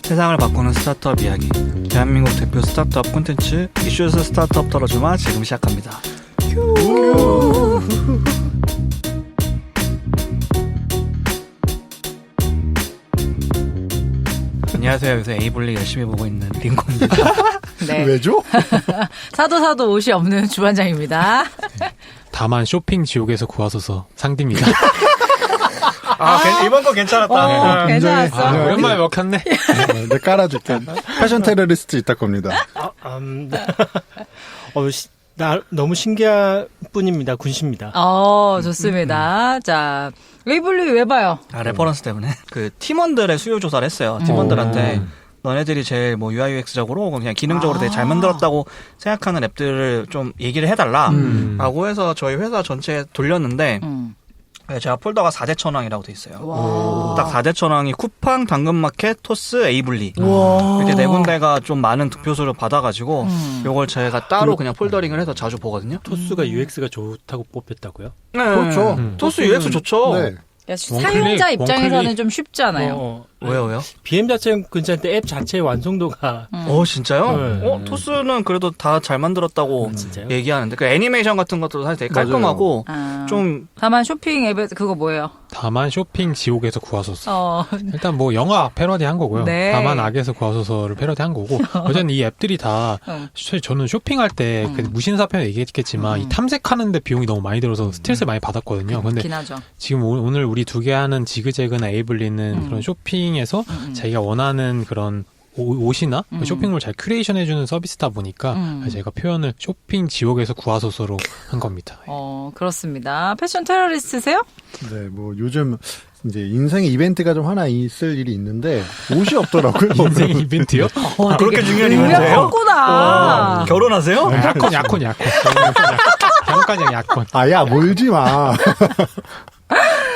세상을 바꾸는 스타트업 이야기. 대한민국 대표 스타트업 콘텐츠 이슈스 스타트업 털어주마 지금 시작합니다. 안녕하세요. 요새 에이블리 열심히 보고 있는 링콘입니다. 네. 왜죠? 사도 옷이 없는 주반장입니다. 다만 쇼핑 지옥에서 구하소서 상디입니다. 이번 거 괜찮았다. 괜찮았어. 오랜만에 먹혔네. 내 깔아줄게. 패션 테러리스트 있다 겁니다. 너무 신기한 분입니다. 군시입니다. 좋습니다. 자, 에이블리 왜 봐요? 레퍼런스 때문에 그 팀원들의 수요 조사를 했어요. 팀원들한테 너네들이 제일 뭐 UI UX적으로 혹은 그냥 기능적으로 되게 잘 만들었다고 생각하는 앱들을 좀 얘기를 해달라라고 해서 저희 회사 전체에 돌렸는데 제가 폴더가 4대 천왕이라고 돼 있어요. 와. 딱 4대 천왕이 쿠팡, 당근마켓, 토스, 에이블리 이렇게 네 군데가 좀 많은 득표수를 받아가지고 요걸 제가 따로 그냥 폴더링을 해서 자주 보거든요. 토스가 UX가 좋다고 뽑혔다고요? 네. 그렇죠. 토스 UX 좋죠. 네. 사용자 입장에서는 원클릭. 좀 쉽잖아요. 왜요? BM 자체는 괜찮은데 앱 자체의 완성도가 진짜요? 네. 토스는 그래도 다 잘 만들었다고 진짜요? 얘기하는데 그 애니메이션 같은 것도 사실 되게 깔끔하고 좀 다만 쇼핑 앱에 그거 뭐예요? 다만 쇼핑 지옥에서 구하소서. 일단 뭐 영화 패러디 한 거고요. 네. 다만 악에서 구하소서를 패러디 한 거고. 어쨌든 이 앱들이 다 저는 쇼핑할 때 무신사편에 얘기했겠지만 이 탐색하는데 비용이 너무 많이 들어서 스트레스를 많이 받았거든요. 근데 기나죠. 지금 오늘 우리 두 개 하는 지그재그나 에이블리는 그런 쇼핑에서 자기가 원하는 그런 옷이나 쇼핑몰 잘 큐레이션 해주는 서비스다 보니까 제가 표현을 쇼핑 지옥에서 구하소서로 한 겁니다. 그렇습니다. 패션 테러리스트세요? 네, 뭐 요즘 이제 인생의 이벤트가 좀 하나 있을 일이 있는데 옷이 없더라고요. 인생 이벤트요? 그렇게 중요한 이벤트예요? 유명하구나. 결혼하세요? 약혼. 잠깐요, 약혼. 야, 몰지 마.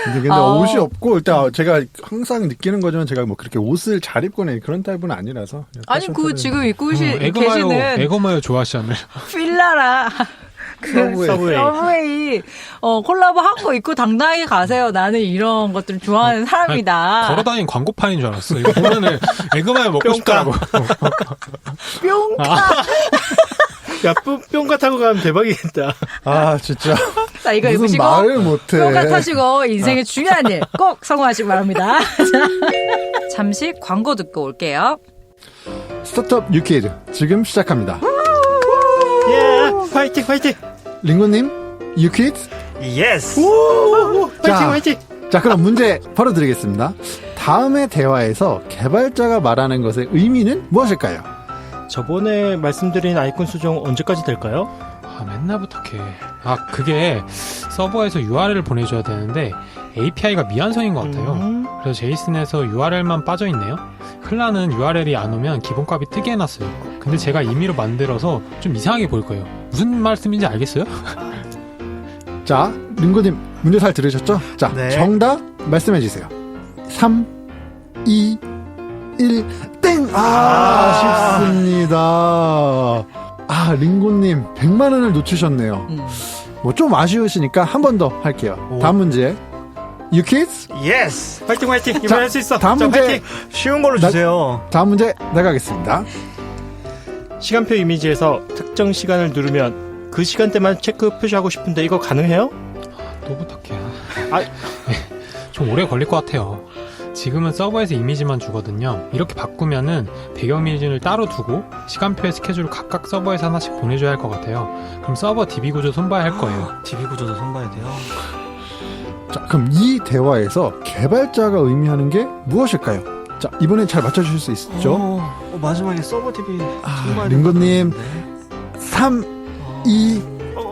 근데 옷이 없고, 일단 제가 항상 느끼는 거지만 제가 뭐 그렇게 옷을 잘 입거나 그런 타입은 아니라서. 아니, 지금 입고 계시는 에그마요 좋아하시잖아요. 필라라. 서브웨이. 콜라보 한 거 입고 당당하게 가세요. 나는 이런 것들 좋아하는 사람이다. 걸어다니는 광고판인 줄 알았어. 이거 보면은 에그마요 먹고 싶더라고. 뿅카. 야, 뿅가 타고 가면 대박이겠다. 진짜. 자, 이거 무슨 입으시고 말을 못해. 뿅카 타시고 인생의 중요한 일 꼭 성공하시기 바랍니다. 자, 잠시 광고 듣고 올게요. 스타트업 유퀴즈 지금 시작합니다. 화이팅! 링고님, 유퀴즈? 예스! 화이팅! 자, 그럼 문제 바로 드리겠습니다. 다음의 대화에서 개발자가 말하는 것의 의미는 무엇일까요? 저번에 말씀드린 아이콘 수정 언제까지 될까요? 맨날 부탁해. 그게 서버에서 URL을 보내줘야 되는데 API가 미완성인 것 같아요. 그래서 제이슨에서 URL만 빠져있네요. 클라는 URL이 안 오면 기본값이 뜨게 해놨어요. 근데 제가 임의로 만들어서 좀 이상하게 보일 거예요. 무슨 말씀인지 알겠어요? 자, 링고님 문제 잘 들으셨죠? 자, 네. 정답 말씀해주세요. 3, 2, 1, 땡! 아쉽습니다. 링고님 100만 원을 놓치셨네요. 뭐 좀 아쉬우시니까 한 번 더 할게요. 다음 문제. 유키즈? 예스! 화이팅! 이번 할 수 있어. 다음 문제. 화이팅! 쉬운 걸로 주세요. 다음 문제 나가겠습니다. 시간표 이미지에서 특정 시간을 누르면 그 시간대만 체크 표시하고 싶은데 이거 가능해요? 또 부탁해. 좀 오래 걸릴 것 같아요. 지금은 서버에서 이미지만 주거든요. 이렇게 바꾸면은 배경 이미지를 따로 두고 시간표의 스케줄을 각각 서버에서 하나씩 보내줘야 할 것 같아요. 그럼 서버 DB 구조 손봐야 할 거예요. DB 구조도 손봐야 돼요. 자, 그럼 이 대화에서 개발자가 의미하는 게 무엇일까요? 자, 이번엔 잘 맞춰주실 수 있죠? 마지막에 서버 DB 손봐야 링고님 3, 2,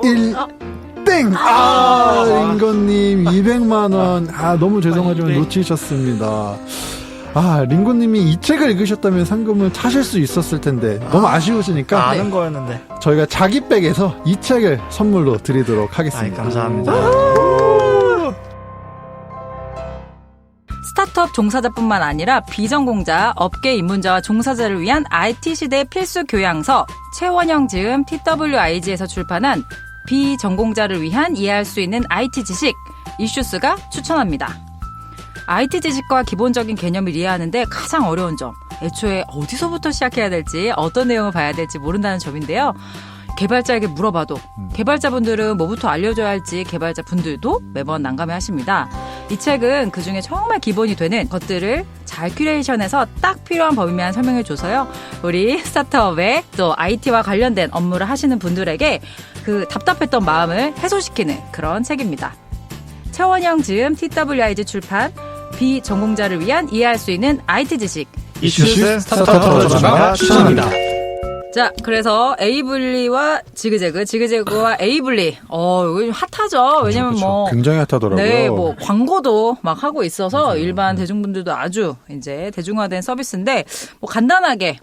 1, 땡! 링고님 200만원. 너무 죄송하지만 놓치셨습니다. 링고님이 이 책을 읽으셨다면 상금을 차실 수 있었을 텐데 너무 아쉬우시니까 아는 거였는데 저희가 자기백에서 이 책을 선물로 드리도록 하겠습니다. 감사합니다. 스타트업 종사자뿐만 아니라 비전공자, 업계 입문자와 종사자를 위한 IT 시대 필수 교양서 최원영 지음 TWIG에서 출판한 비전공자를 위한 이해할 수 있는 IT 지식 이슈스가 추천합니다. IT 지식과 기본적인 개념을 이해하는데 가장 어려운 점, 애초에 어디서부터 시작해야 될지 어떤 내용을 봐야 될지 모른다는 점인데요. 개발자에게 물어봐도 개발자분들은 뭐부터 알려줘야 할지 개발자분들도 매번 난감해하십니다. 이 책은 그중에 정말 기본이 되는 것들을 잘 큐레이션해서 딱 필요한 범위만 설명해줘서요. 우리 스타트업에 또 IT와 관련된 업무를 하시는 분들에게 그 답답했던 마음을 해소시키는 그런 책입니다. 최원영 즈음 TWIG 출판 비전공자를 위한 이해할 수 있는 IT 지식. 이슈스 스타트업 전문가가 추천합니다. 자, 그래서 에이블리와 지그재그, 지그재그와 에이블리. 이거 좀 핫하죠. 왜냐면 그렇죠. 뭐. 굉장히 핫하더라고요. 네, 뭐, 광고도 막 하고 있어서 일반 대중분들도 아주 이제 대중화된 서비스인데, 뭐, 간단하게,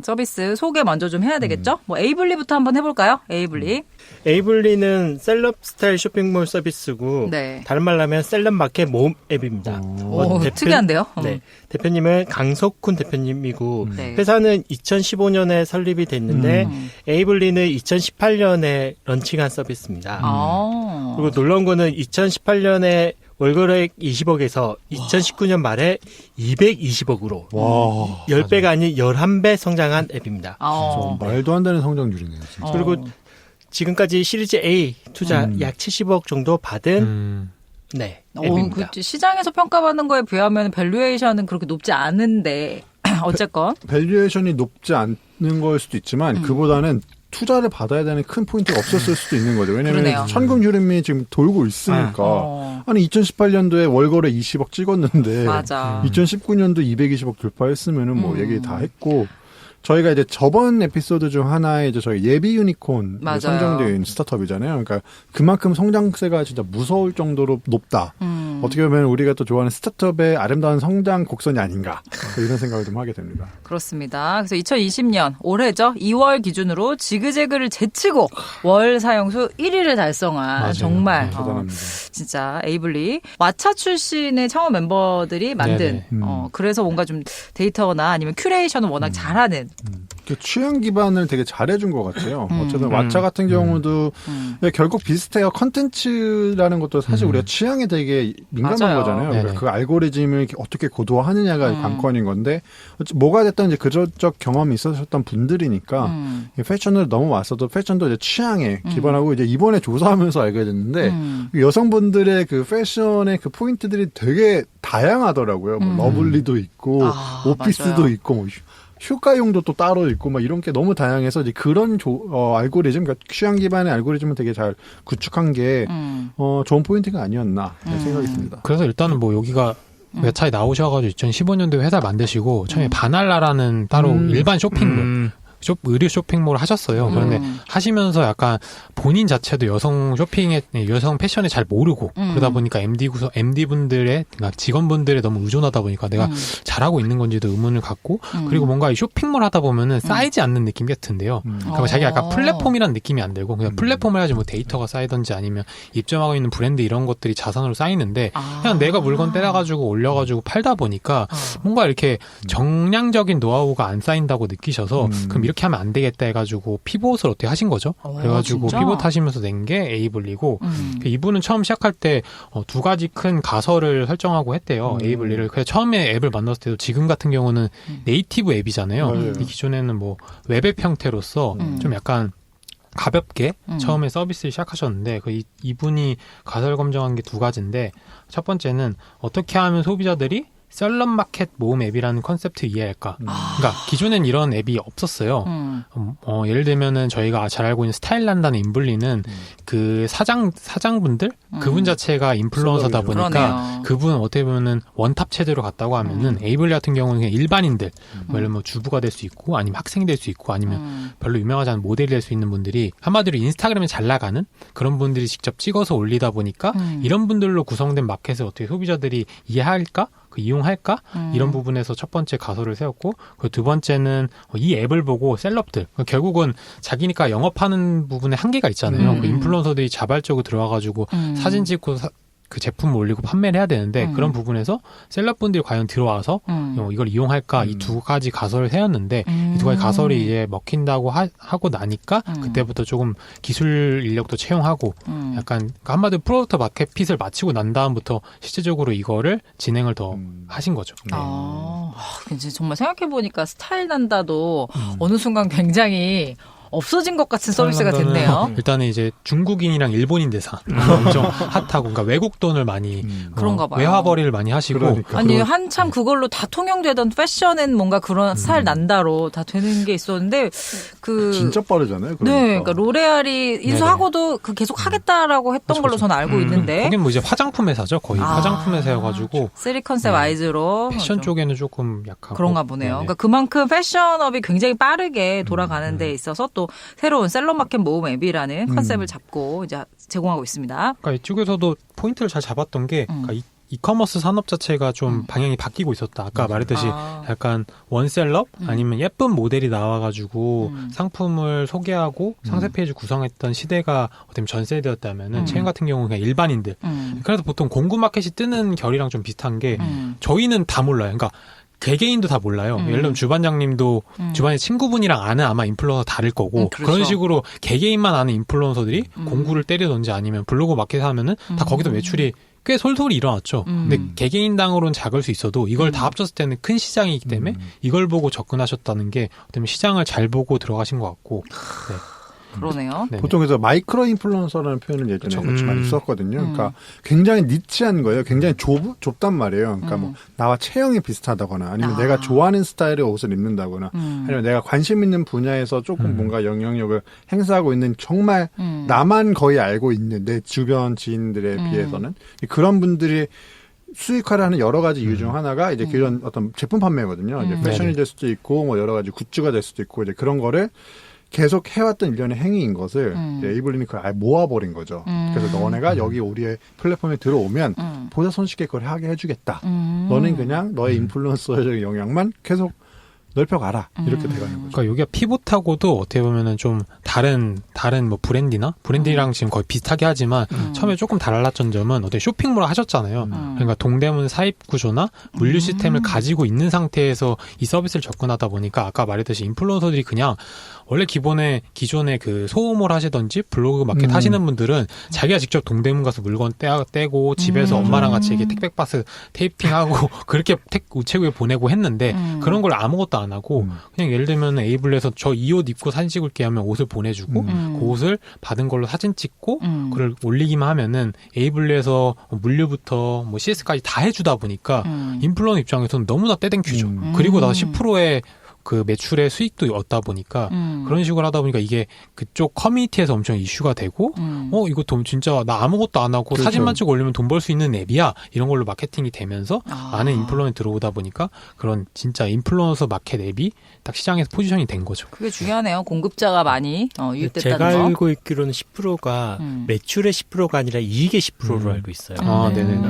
서비스 소개 먼저 좀 해야 되겠죠? 뭐, 에이블리부터 한번 해볼까요? 에이블리. 에이블리는 셀럽 스타일 쇼핑몰 서비스고 네. 다른 말로 하면 셀럽 마켓 모음 앱입니다. 오, 특이한데요? 네. 대표님은 강석훈 대표님이고 네. 회사는 2015년에 설립이 됐는데 에이블리는 2018년에 런칭한 서비스입니다. 아. 그리고 놀라운 거는 2018년에 월거래액 20억에서 2019년 말에 220억으로 와. 10배가 아닌 11배 성장한 앱입니다. 말도 안 되는 성장률이네요. 진짜. 그리고 지금까지 시리즈 A 투자 약 70억 정도 받은 네, 앱입니다. 그 시장에서 평가받는 거에 비하면 밸류에이션은 그렇게 높지 않은데 어쨌건 밸류에이션이 높지 않는 거일 수도 있지만 그보다는 투자를 받아야 되는 큰 포인트가 없었을 수도 있는 거죠. 왜냐하면 그러네요. 천금 흐름이 지금 돌고 있으니까. 아니 2018년도에 월거래 20억 찍었는데 맞아. 2019년도 220억 돌파했으면은 뭐 얘기 다 했고. 저희가 이제 저번 에피소드 중 하나에 이제 저희 예비 유니콘 맞아요. 선정된 스타트업이잖아요. 그러니까 그만큼 성장세가 진짜 무서울 정도로 높다. 어떻게 보면 우리가 또 좋아하는 스타트업의 아름다운 성장 곡선이 아닌가 이런 생각을 좀 하게 됩니다. 그렇습니다. 그래서 2020년 올해죠. 2월 기준으로 지그재그를 제치고 월 사용수 1위를 달성한 맞아요. 정말 네, 대단합니다. 진짜 에이블리 왓챠 출신의 창업 멤버들이 만든 그래서 뭔가 좀 데이터나 아니면 큐레이션을 워낙 잘하는 그 취향 기반을 되게 잘해준 것 같아요. 어쨌든 왓챠 같은 경우도 결국 비슷해요. 컨텐츠라는 것도 사실 우리가 취향에 되게 민감한 맞아요. 거잖아요. 그러니까 네네. 그 알고리즘을 어떻게 고도화하느냐가 관건인 건데 뭐가 됐든 이제 그저적 경험이 있으셨던 분들이니까 이 패션을 넘어왔어도 패션도 이제 취향에 기반하고 이제 이번에 조사하면서 알게 됐는데 여성분들의 그 패션의 그 포인트들이 되게 다양하더라고요. 뭐 러블리도 있고 오피스도 맞아요. 있고 뭐 휴가용도 또 따로 있고 막 이런 게 너무 다양해서 이제 그런 알고리즘, 그러니까 취향 기반의 알고리즘을 되게 잘 구축한 게 좋은 포인트가 아니었나 생각이 듭니다. 그래서 일단은 뭐 여기가 웹차에 나오셔가지고 2015년도에 회사를 만드시고 처음에 바날라라는 따로 일반 쇼핑몰 의류 쇼핑몰을 하셨어요. 그런데 하시면서 약간 본인 자체도 여성 쇼핑에, 여성 패션에 잘 모르고 그러다 보니까 MD분들의, 그러니까 직원분들에 너무 의존하다 보니까 내가 잘하고 있는 건지도 의문을 갖고 그리고 뭔가 이 쇼핑몰 하다 보면은 쌓이지 않는 느낌 같은데요. 그러니까 자기가 약간 플랫폼이란 느낌이 안 들고 그냥 플랫폼을 해야지 뭐 데이터가 쌓이던지 아니면 입점하고 있는 브랜드 이런 것들이 자산으로 쌓이는데 그냥 내가 물건 때려가지고 올려가지고 팔다 보니까 뭔가 이렇게 정량적인 노하우가 안 쌓인다고 느끼셔서 그럼 이렇게 하면 안 되겠다 해가지고 피봇을 어떻게 하신 거죠? 그래가지고 진짜? 피봇 하시면서 낸 게 에이블리고 이분은 처음 시작할 때 두 가지 큰 가설을 설정하고 했대요. 에이블리를. 그래서 처음에 앱을 만났을 때도 지금 같은 경우는 네이티브 앱이잖아요. 이 기존에는 뭐 웹앱 형태로서 좀 약간 가볍게 처음에 서비스를 시작하셨는데 이분이 가설 검증한 게 두 가지인데 첫 번째는 어떻게 하면 소비자들이 셀럽 마켓 모음 앱이라는 컨셉트 이해할까? 그러니까 기존엔 이런 앱이 없었어요. 예를 들면은 저희가 잘 알고 있는 스타일란다는 인블리는 그 사장분들 그분 자체가 인플루언서다 보니까 그러네요. 그분은 어떻게 보면은 원탑 체제로 갔다고 하면은 에이블리 같은 경우는 그냥 일반인들, 예를 들면 주부가 될 수 있고 아니면 학생이 될 수 있고 아니면 별로 유명하지 않은 모델이 될 수 있는 분들이 한마디로 인스타그램에 잘 나가는 그런 분들이 직접 찍어서 올리다 보니까 이런 분들로 구성된 마켓을 어떻게 소비자들이 이해할까? 이용할까? 이런 부분에서 첫 번째 가설을 세웠고 그 두 번째는 이 앱을 보고 셀럽들 결국은 자기니까 영업하는 부분에 한계가 있잖아요. 그 인플루언서들이 자발적으로 들어와가지고 사진 찍고 그 제품을 올리고 판매를 해야 되는데 그런 부분에서 셀럽분들이 과연 들어와서 이걸 이용할까 이 두 가지 가설을 세웠는데 이 두 가지 가설이 이제 먹힌다고 하고 나니까 그때부터 조금 기술 인력도 채용하고 약간 한마디로 프로덕트 마켓핏을 마치고 난 다음부터 실제적으로 이거를 진행을 더 하신 거죠. 이제 정말 생각해보니까 스타일 난다도 어느 순간 굉장히 없어진 것 같은 서비스가 됐네요. 일단은 이제 중국인이랑 일본인 대상 엄청 핫하고, 그러니까 외국 돈을 많이 그런가 봐요. 외화벌이를 많이 하시고. 그러니까. 아니 한참 그걸로 다 통용되던 패션엔 뭔가 그런 스타일 난다로 다 되는 게 있었는데 그 진짜 빠르잖아요. 그러니까. 네, 그러니까 로레알이 인수하고도 그 계속 하겠다라고 했던 걸로 저는 알고 있는데. 거긴 뭐 이제 화장품 회사죠, 거의 화장품 회사여가지고. 쓰리 컨셉 아이즈로 패션 쪽에는 조금 약하고. 그런가 보네요. 네네. 그러니까 그만큼 패션업이 굉장히 빠르게 돌아가는 데 있어서 또 새로운 셀럽마켓 모음 앱이라는 컨셉을 잡고 이제 제공하고 있습니다. 그러니까 이쪽에서도 포인트를 잘 잡았던 게 그러니까 이커머스 산업 자체가 좀 방향이 바뀌고 있었다. 아까 말했듯이 약간 원셀럽 아니면 예쁜 모델이 나와가지고 상품을 소개하고 상세 페이지 구성했던 시대가 어떻게 전세되었다면은 체인 같은 경우는 그냥 일반인들. 그래서 보통 공구 마켓이 뜨는 결이랑 좀 비슷한 게 저희는 다 몰라요. 그러니까 개개인도 다 몰라요. 예를 들면 주반장님도 주반의 친구분이랑 아는 아마 인플루언서 다를 거고 그렇죠. 그런 식으로 개개인만 아는 인플루언서들이 공구를 때리든지 아니면 블로그 마켓 하면은 다 거기서 매출이 꽤 솔솔이 일어났죠. 근데 개개인당으로는 작을 수 있어도 이걸 다 합쳤을 때는 큰 시장이기 때문에 이걸 보고 접근하셨다는 게 어쩌면 시장을 잘 보고 들어가신 것 같고. 네. 그러네요. 네네. 보통 그래서 마이크로 인플루언서라는 표현을 예전에 많이 썼거든요. 그러니까 굉장히 니치한 거예요. 굉장히 좁단 말이에요. 그러니까 뭐 나와 체형이 비슷하다거나 아니면 내가 좋아하는 스타일의 옷을 입는다거나 아니면 내가 관심 있는 분야에서 조금 뭔가 영향력을 행사하고 있는 정말 나만 거의 알고 있는 내 주변 지인들에 비해서는 그런 분들이 수익화를 하는 여러 가지 이유 중 하나가 이제 그런 어떤 제품 판매거든요. 이제 패션이 될 수도 있고 뭐 여러 가지 굿즈가 될 수도 있고 이제 그런 거를 계속 해왔던 일련의 행위인 것을 이제 에이블린이 그걸 아예 모아버린 거죠. 그래서 너네가 여기 우리의 플랫폼에 들어오면 보다 손쉽게 그걸 하게 해주겠다. 너는 그냥 너의 인플루언서적 영향만 계속 넓혀가라. 이렇게 돼가는 거죠. 그러니까 여기가 피봇하고도 어떻게 보면은 좀 다른 뭐 브랜디랑 지금 거의 비슷하게 하지만 처음에 조금 달랐던 점은 어떻게 쇼핑몰을 하셨잖아요. 그러니까 동대문 사입 구조나 물류 시스템을 가지고 있는 상태에서 이 서비스를 접근하다 보니까 아까 말했듯이 인플루언서들이 그냥 원래 기존에 그 소음을 하시던지 블로그 마켓 하시는 분들은 자기가 직접 동대문 가서 물건 떼고 집에서 엄마랑 같이 이렇게 택배박스 테이핑하고 그렇게 우체국에 보내고 했는데 그런 걸 아무것도 안 하고 그냥 예를 들면 에이블에서 저 이 옷 입고 사진 찍을게 하면 옷을 보내주고 그 옷을 받은 걸로 사진 찍고 그걸 올리기만 하면은 에이블에서 물류부터 뭐 CS까지 다 해주다 보니까 인플루언서 입장에서는 너무나 떼땡큐죠. 그리고 나서 10%의 그 매출의 수익도 얻다 보니까 그런 식으로 하다 보니까 이게 그쪽 커뮤니티에서 엄청 이슈가 되고 이거 돈 진짜 나 아무것도 안 하고 그렇죠. 사진만 찍어 올리면 돈 벌 수 있는 앱이야 이런 걸로 마케팅이 되면서 많은 인플루언서가 들어오다 보니까 그런 진짜 인플루언서 마켓 앱이 딱 시장에서 포지션이 된 거죠. 그게 중요하네요. 공급자가 많이 유입됐다는 제가 거. 알고 있기로는 10%가 매출의 10%가 아니라 이익의 10%로 알고 있어요. 네네.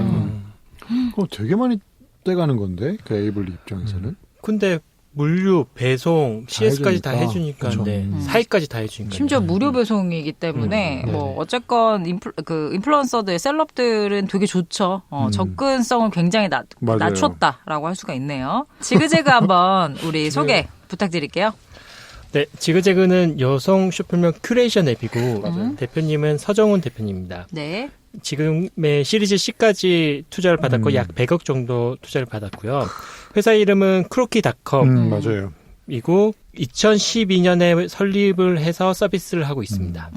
그럼 되게 많이 떼가는 건데 그 에이블리 입장에서는. 근데 물류, 배송, CS까지 다 해주니까, 그렇죠. 네. 사이까지 다 해주니까. 심지어 무료 배송이기 때문에 뭐 어쨌건 인플루언서들, 셀럽들은 되게 좋죠. 접근성을 굉장히 맞아요. 낮췄다라고 할 수가 있네요. 지그재그 한번 우리 소개 부탁드릴게요. 네, 지그재그는 여성 쇼핑몰 큐레이션 앱이고 대표님은 서정훈 대표님입니다. 네. 지금의 시리즈 C까지 투자를 받았고 약 100억 정도 투자를 받았고요. 회사 이름은 크로키닷컴이고 맞아요. 2012년에 설립을 해서 서비스를 하고 있습니다.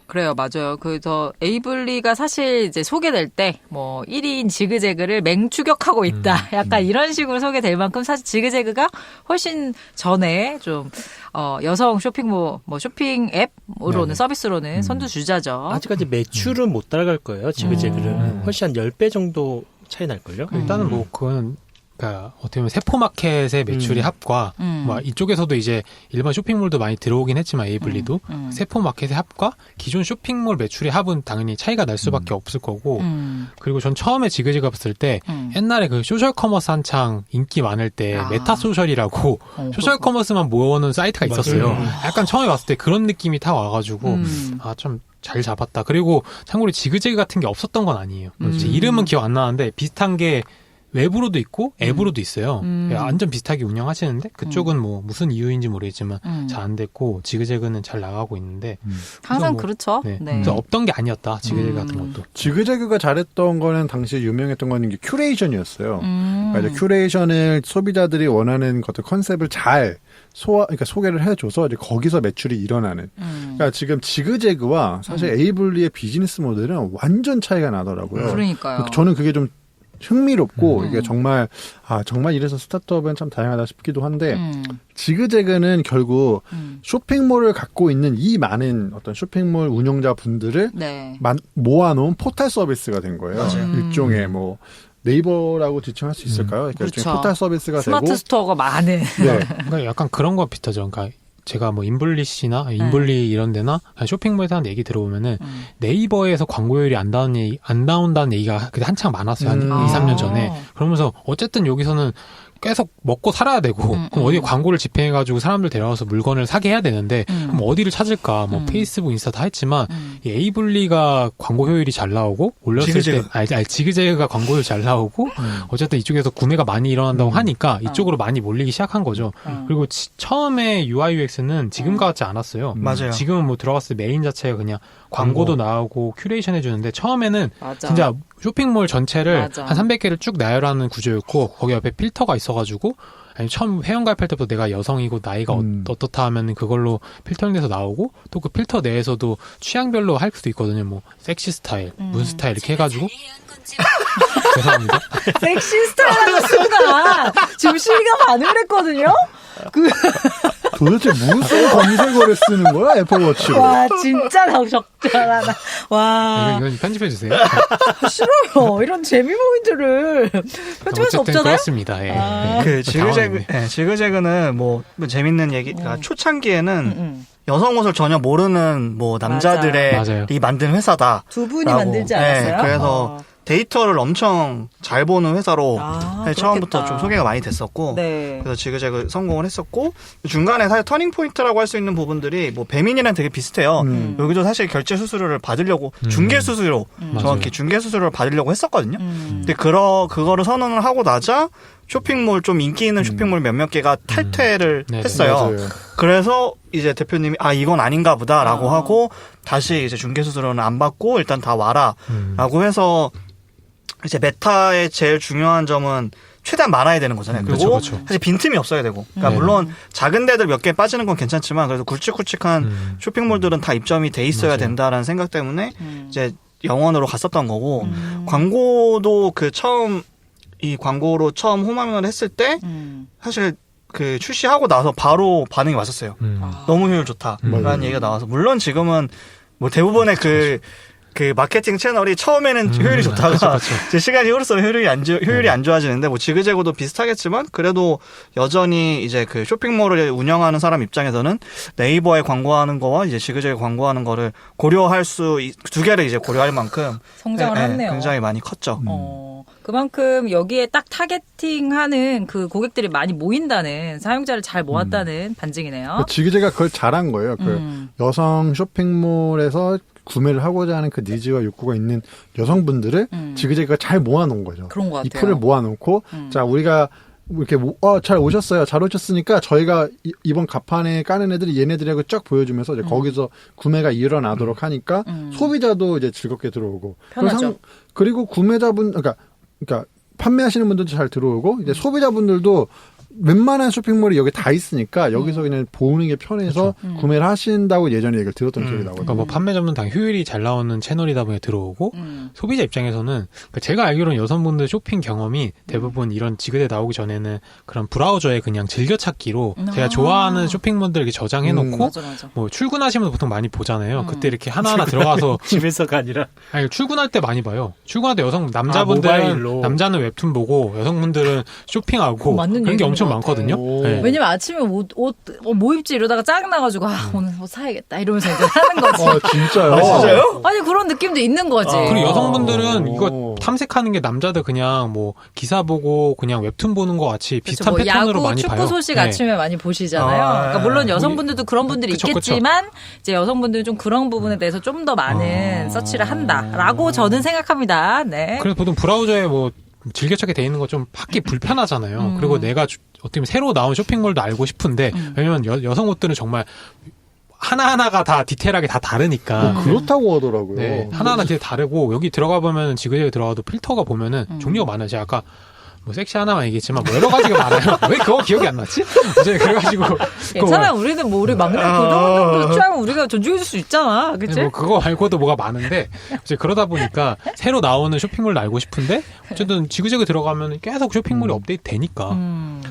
그래요, 맞아요. 그래서 에이블리가 사실 이제 소개될 때 뭐 1인 지그재그를 맹추격하고 있다. 약간 이런 식으로 소개될 만큼 사실 지그재그가 훨씬 전에 좀 여성 쇼핑몰 뭐 쇼핑 앱으로는 서비스로는 선두주자죠. 아직까지 매출은 못 따라갈 거예요. 지그재그를. 훨씬 한 10배 정도 차이 날걸요? 일단은 뭐 그건 그러니까 어떻게 보면 세포마켓의 매출의 합과 뭐 이쪽에서도 이제 일반 쇼핑몰도 많이 들어오긴 했지만 에이블리도 세포마켓의 합과 기존 쇼핑몰 매출의 합은 당연히 차이가 날 수밖에 없을 거고 그리고 전 처음에 지그재그 봤을 때 옛날에 그 소셜 커머스 한창 인기 많을 때 메타소셜이라고 소셜 커머스만 모아놓은 사이트가 있었어요. 약간 처음에 봤을 때 그런 느낌이 다 와가지고 좀 잘 잡았다. 그리고 참고로 지그재그 같은 게 없었던 건 아니에요. 이제 이름은 기억 안 나는데 비슷한 게 웹으로도 있고 앱으로도 있어요. 완전 비슷하게 운영하시는데 그쪽은 뭐 무슨 이유인지 모르겠지만 잘 안 됐고 지그재그는 잘 나가고 있는데 항상 뭐, 그렇죠. 네. 네. 그래서 없던 게 아니었다. 지그재그 같은 것도. 지그재그가 잘했던 거는 당시에 유명했던 거는 이게 큐레이션이었어요. 그러니까 이제 큐레이션을 소비자들이 원하는 것들 컨셉을 잘 그러니까 소개를 해줘서 이제 거기서 매출이 일어나는. 그러니까 지금 지그재그와 사실 에이블리의 비즈니스 모델은 완전 차이가 나더라고요. 그러니까요. 저는 그게 좀 흥미롭고 이게 정말 이래서 스타트업은 참 다양하다 싶기도 한데 지그재그는 결국 쇼핑몰을 갖고 있는 이 많은 어떤 쇼핑몰 운영자분들을 네. 모아놓은 포털 서비스가 된 거예요. 맞아요. 일종의 뭐 네이버라고 지칭할 수 있을까요? 그러니까 그렇죠. 일종의 포털 서비스가 스마트 되고 스토어가 많은. 네. 그러니까 약간 그런 거 비슷하죠. 그러니까 제가 뭐 인블리시나 인블리 이런 데나 쇼핑몰에서 하는 얘기 들어보면은 네이버에서 광고율이 안 나온다는 얘기가 그때 한창 많았어요. 한 2, 3년 전에. 그러면서 어쨌든 여기서는 계속 먹고 살아야 되고 그럼 어디에 광고를 집행해가지고 사람들 데려와서 물건을 사게 해야 되는데 그럼 어디를 찾을까? 뭐 페이스북, 인스타 다 했지만 이 에이블리가 광고 효율이 잘 나오고 올렸을 지그재그. 때 지그재그가 광고 효율 잘 나오고 어쨌든 이쪽에서 구매가 많이 일어난다고 하니까 이쪽으로 많이 몰리기 시작한 거죠. 그리고 처음에 UI UX는 지금 같지 않았어요. 맞아요. 지금은 뭐 들어갔을 때 메인 자체가 그냥 광고도 나오고 큐레이션 해주는데 처음에는 맞아. 진짜 쇼핑몰 전체를 맞아. 한 300개를 쭉 나열하는 구조였고 거기 옆에 필터가 있어가지고 아니 처음 회원 가입할 때부터 내가 여성이고 나이가 어떻다 하면 그걸로 필터링돼서 나오고 또 그 필터 내에서도 취향별로 할 수도 있거든요. 뭐 섹시 스타일, 문 스타일 이렇게 해가지고 죄송합니다. 섹시스타라는 순간 주실이가 반응을 했거든요. 도대체 무슨 검색어를 쓰는 거야 애플워치로? 와 진짜 적절하다. 와 이건 편집해 주세요. 싫어요. 이런 재미 포인트를 편집할 수 어쨌든 없잖아요. 그렇습니다. 예. 아. 예. 그 지그재그, 당황했네. 지그재그는 뭐 재밌는 얘기가 초창기에는 여성 옷을 전혀 모르는 뭐 남자들이 맞아요. 만든 회사다. 두 분이 라고. 만들지 않았어요? 네, 그래서 데이터를 엄청 잘 보는 회사로 처음부터 그렇겠다. 좀 소개가 많이 됐었고 네. 그래서 지그재그 성공을 했었고 중간에 사실 터닝 포인트라고 할 수 있는 부분들이 뭐 배민이랑 되게 비슷해요. 여기도 사실 결제 수수료를 받으려고 중개 수수료 정확히 중개 수수료를 받으려고 했었거든요. 근데 그거를 선언을 하고 나자 쇼핑몰 좀 인기 있는 쇼핑몰 몇몇 개가 탈퇴를 네, 했어요. 맞아요. 그래서 이제 대표님이 이건 아닌가 보다라고 하고 다시 이제 중개 수수료는 안 받고 일단 다 와라라고 해서 이제 메타의 제일 중요한 점은 최대한 많아야 되는 거잖아요. 그리고 그렇죠. 사실 빈틈이 없어야 되고. 그러니까 물론 작은 데들 몇 개 빠지는 건 괜찮지만 그래도 굵직굵직한 쇼핑몰들은 다 입점이 돼 있어야 맞아요. 된다라는 생각 때문에 이제 영원으로 갔었던 거고 광고도 그 처음 이 광고로 처음 홈화면을 했을 때 사실 그 출시하고 나서 바로 반응이 왔었어요. 너무 효율 좋다라는 얘기가 나와서 물론 지금은 뭐 대부분의 그 마케팅 채널이 처음에는 효율이 좋다가 이제 시간이 흐를수록 효율이 안 좋아지는데 뭐 지그재그도 비슷하겠지만 그래도 여전히 이제 그 쇼핑몰을 운영하는 사람 입장에서는 네이버에 광고하는 거와 이제 지그재그 광고하는 거를 고려할 두 개를 이제 고려할 만큼 성장을 했네요. 굉장히 많이 컸죠. 그만큼 여기에 딱 타겟팅하는 그 고객들이 많이 모인다는 사용자를 잘 모았다는 반증이네요. 지그재그가 그걸 잘한 거예요. 그 여성 쇼핑몰에서 구매를 하고자 하는 그 니즈와 욕구가 있는 여성분들을 지그재그가 잘 모아놓은 거죠. 그런 것 같아요. 이 풀을 모아놓고 자 우리가 이렇게 잘 오셨어요. 잘 오셨으니까 저희가 이번 가판에 까는 애들이 얘네들하고 쫙 보여주면서 이제 거기서 구매가 일어나도록 하니까 소비자도 이제 즐겁게 들어오고 편하죠. 그리고 구매자분 그러니까 판매하시는 분들도 잘 들어오고 이제 소비자분들도 웬만한 쇼핑몰이 여기 다 있으니까 여기서 그냥 보는 게 편해서 구매를 하신다고 예전에 얘기를 들었던 기억이 나거든요. 그러니까 뭐 판매점은 당 효율이 잘 나오는 채널이다 보니 들어오고 소비자 입장에서는 그러니까 제가 알기로는 여성분들 쇼핑 경험이 대부분 이런 지그재 나오기 전에는 그런 브라우저에 그냥 즐겨찾기로 제가 좋아하는 쇼핑몰들 이렇게 저장해놓고 맞아. 뭐 출근하시면 보통 많이 보잖아요. 그때 이렇게 하나하나 들어가서 집에서가 아니라 아니 출근할 때 많이 봐요. 출근할 때 남자분들은 모바일로. 남자는 웹툰 보고 여성분들은 쇼핑하고 맞는 그런 게 엄청 좀 것 많거든요. 오. 네. 왜냐면 아침에 뭐 입지 이러다가 짜증나가지고 오늘 옷 사야겠다 이러면서 이제 사는 거지. 진짜요? 진짜요? 아니 그런 느낌도 있는 거지. 그리고 여성분들은 오. 이거 탐색하는 게 남자들 그냥 뭐 기사 보고 그냥 웹툰 보는 것 같이 그렇죠. 비슷한 뭐 패턴으로 야구, 많이 축구 봐요. 소식 네. 아침에 많이 보시잖아요. 아, 그러니까 물론 여성분들도 그런 분들이 그쵸, 있겠지만 이제 여성분들은 좀 그런 부분에 대해서 좀 더 많은 서치를 한다라고 저는 생각합니다. 네. 그래서 보통 브라우저에 뭐 즐겨찾기 돼 있는 거 좀 받기 불편하잖아요. 그리고 내가 어떻게 보면 새로 나온 쇼핑몰도 알고 싶은데 왜냐면 여성 옷들은 정말 하나하나가 다 디테일하게 다 다르니까. 그렇다고 하더라고요. 네, 하나하나 되게 다르고 여기 들어가 보면 지그재그 들어가도 필터가 보면은 종류가 많아요. 제가 아까 뭐 섹시 하나만 얘기했지만 뭐 여러 가지가 많아요. 왜 그거 기억이 안 났지? 어제 그래가지고 괜찮아요. 우리는 뭐 우리 막내 그 정도 취하면 우리가 존중해줄 수 있잖아. 그치? 뭐 그거 말고도 뭐가 많은데 이제 그러다 보니까 새로 나오는 쇼핑몰을 알고 싶은데 어쨌든 지그재그 들어가면 계속 쇼핑몰이 업데이트 되니까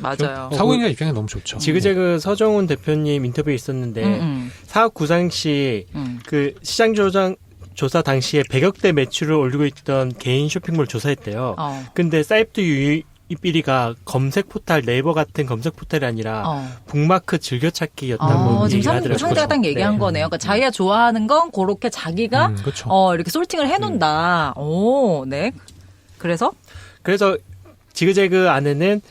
맞아요. 사고인의 입장에 너무 좋죠. 지그재그 서정훈 대표님 인터뷰에 있었는데 사업 구상 시 그 시장 조사 당시에 100억대 매출을 올리고 있던 개인 쇼핑몰 조사했대요. 근데 사이트 유입비리가 검색 포탈 네이버 같은 검색 포탈이 아니라 북마크 즐겨찾기였다고 지금 얘기를 하더라고요. 상대가 딱 얘기한 거네요. 그러니까 자기가 좋아하는 건 그렇게 자기가 그렇죠. 이렇게 솔팅을 해놓는다. 오, 네. 그래서 지그재그 안에는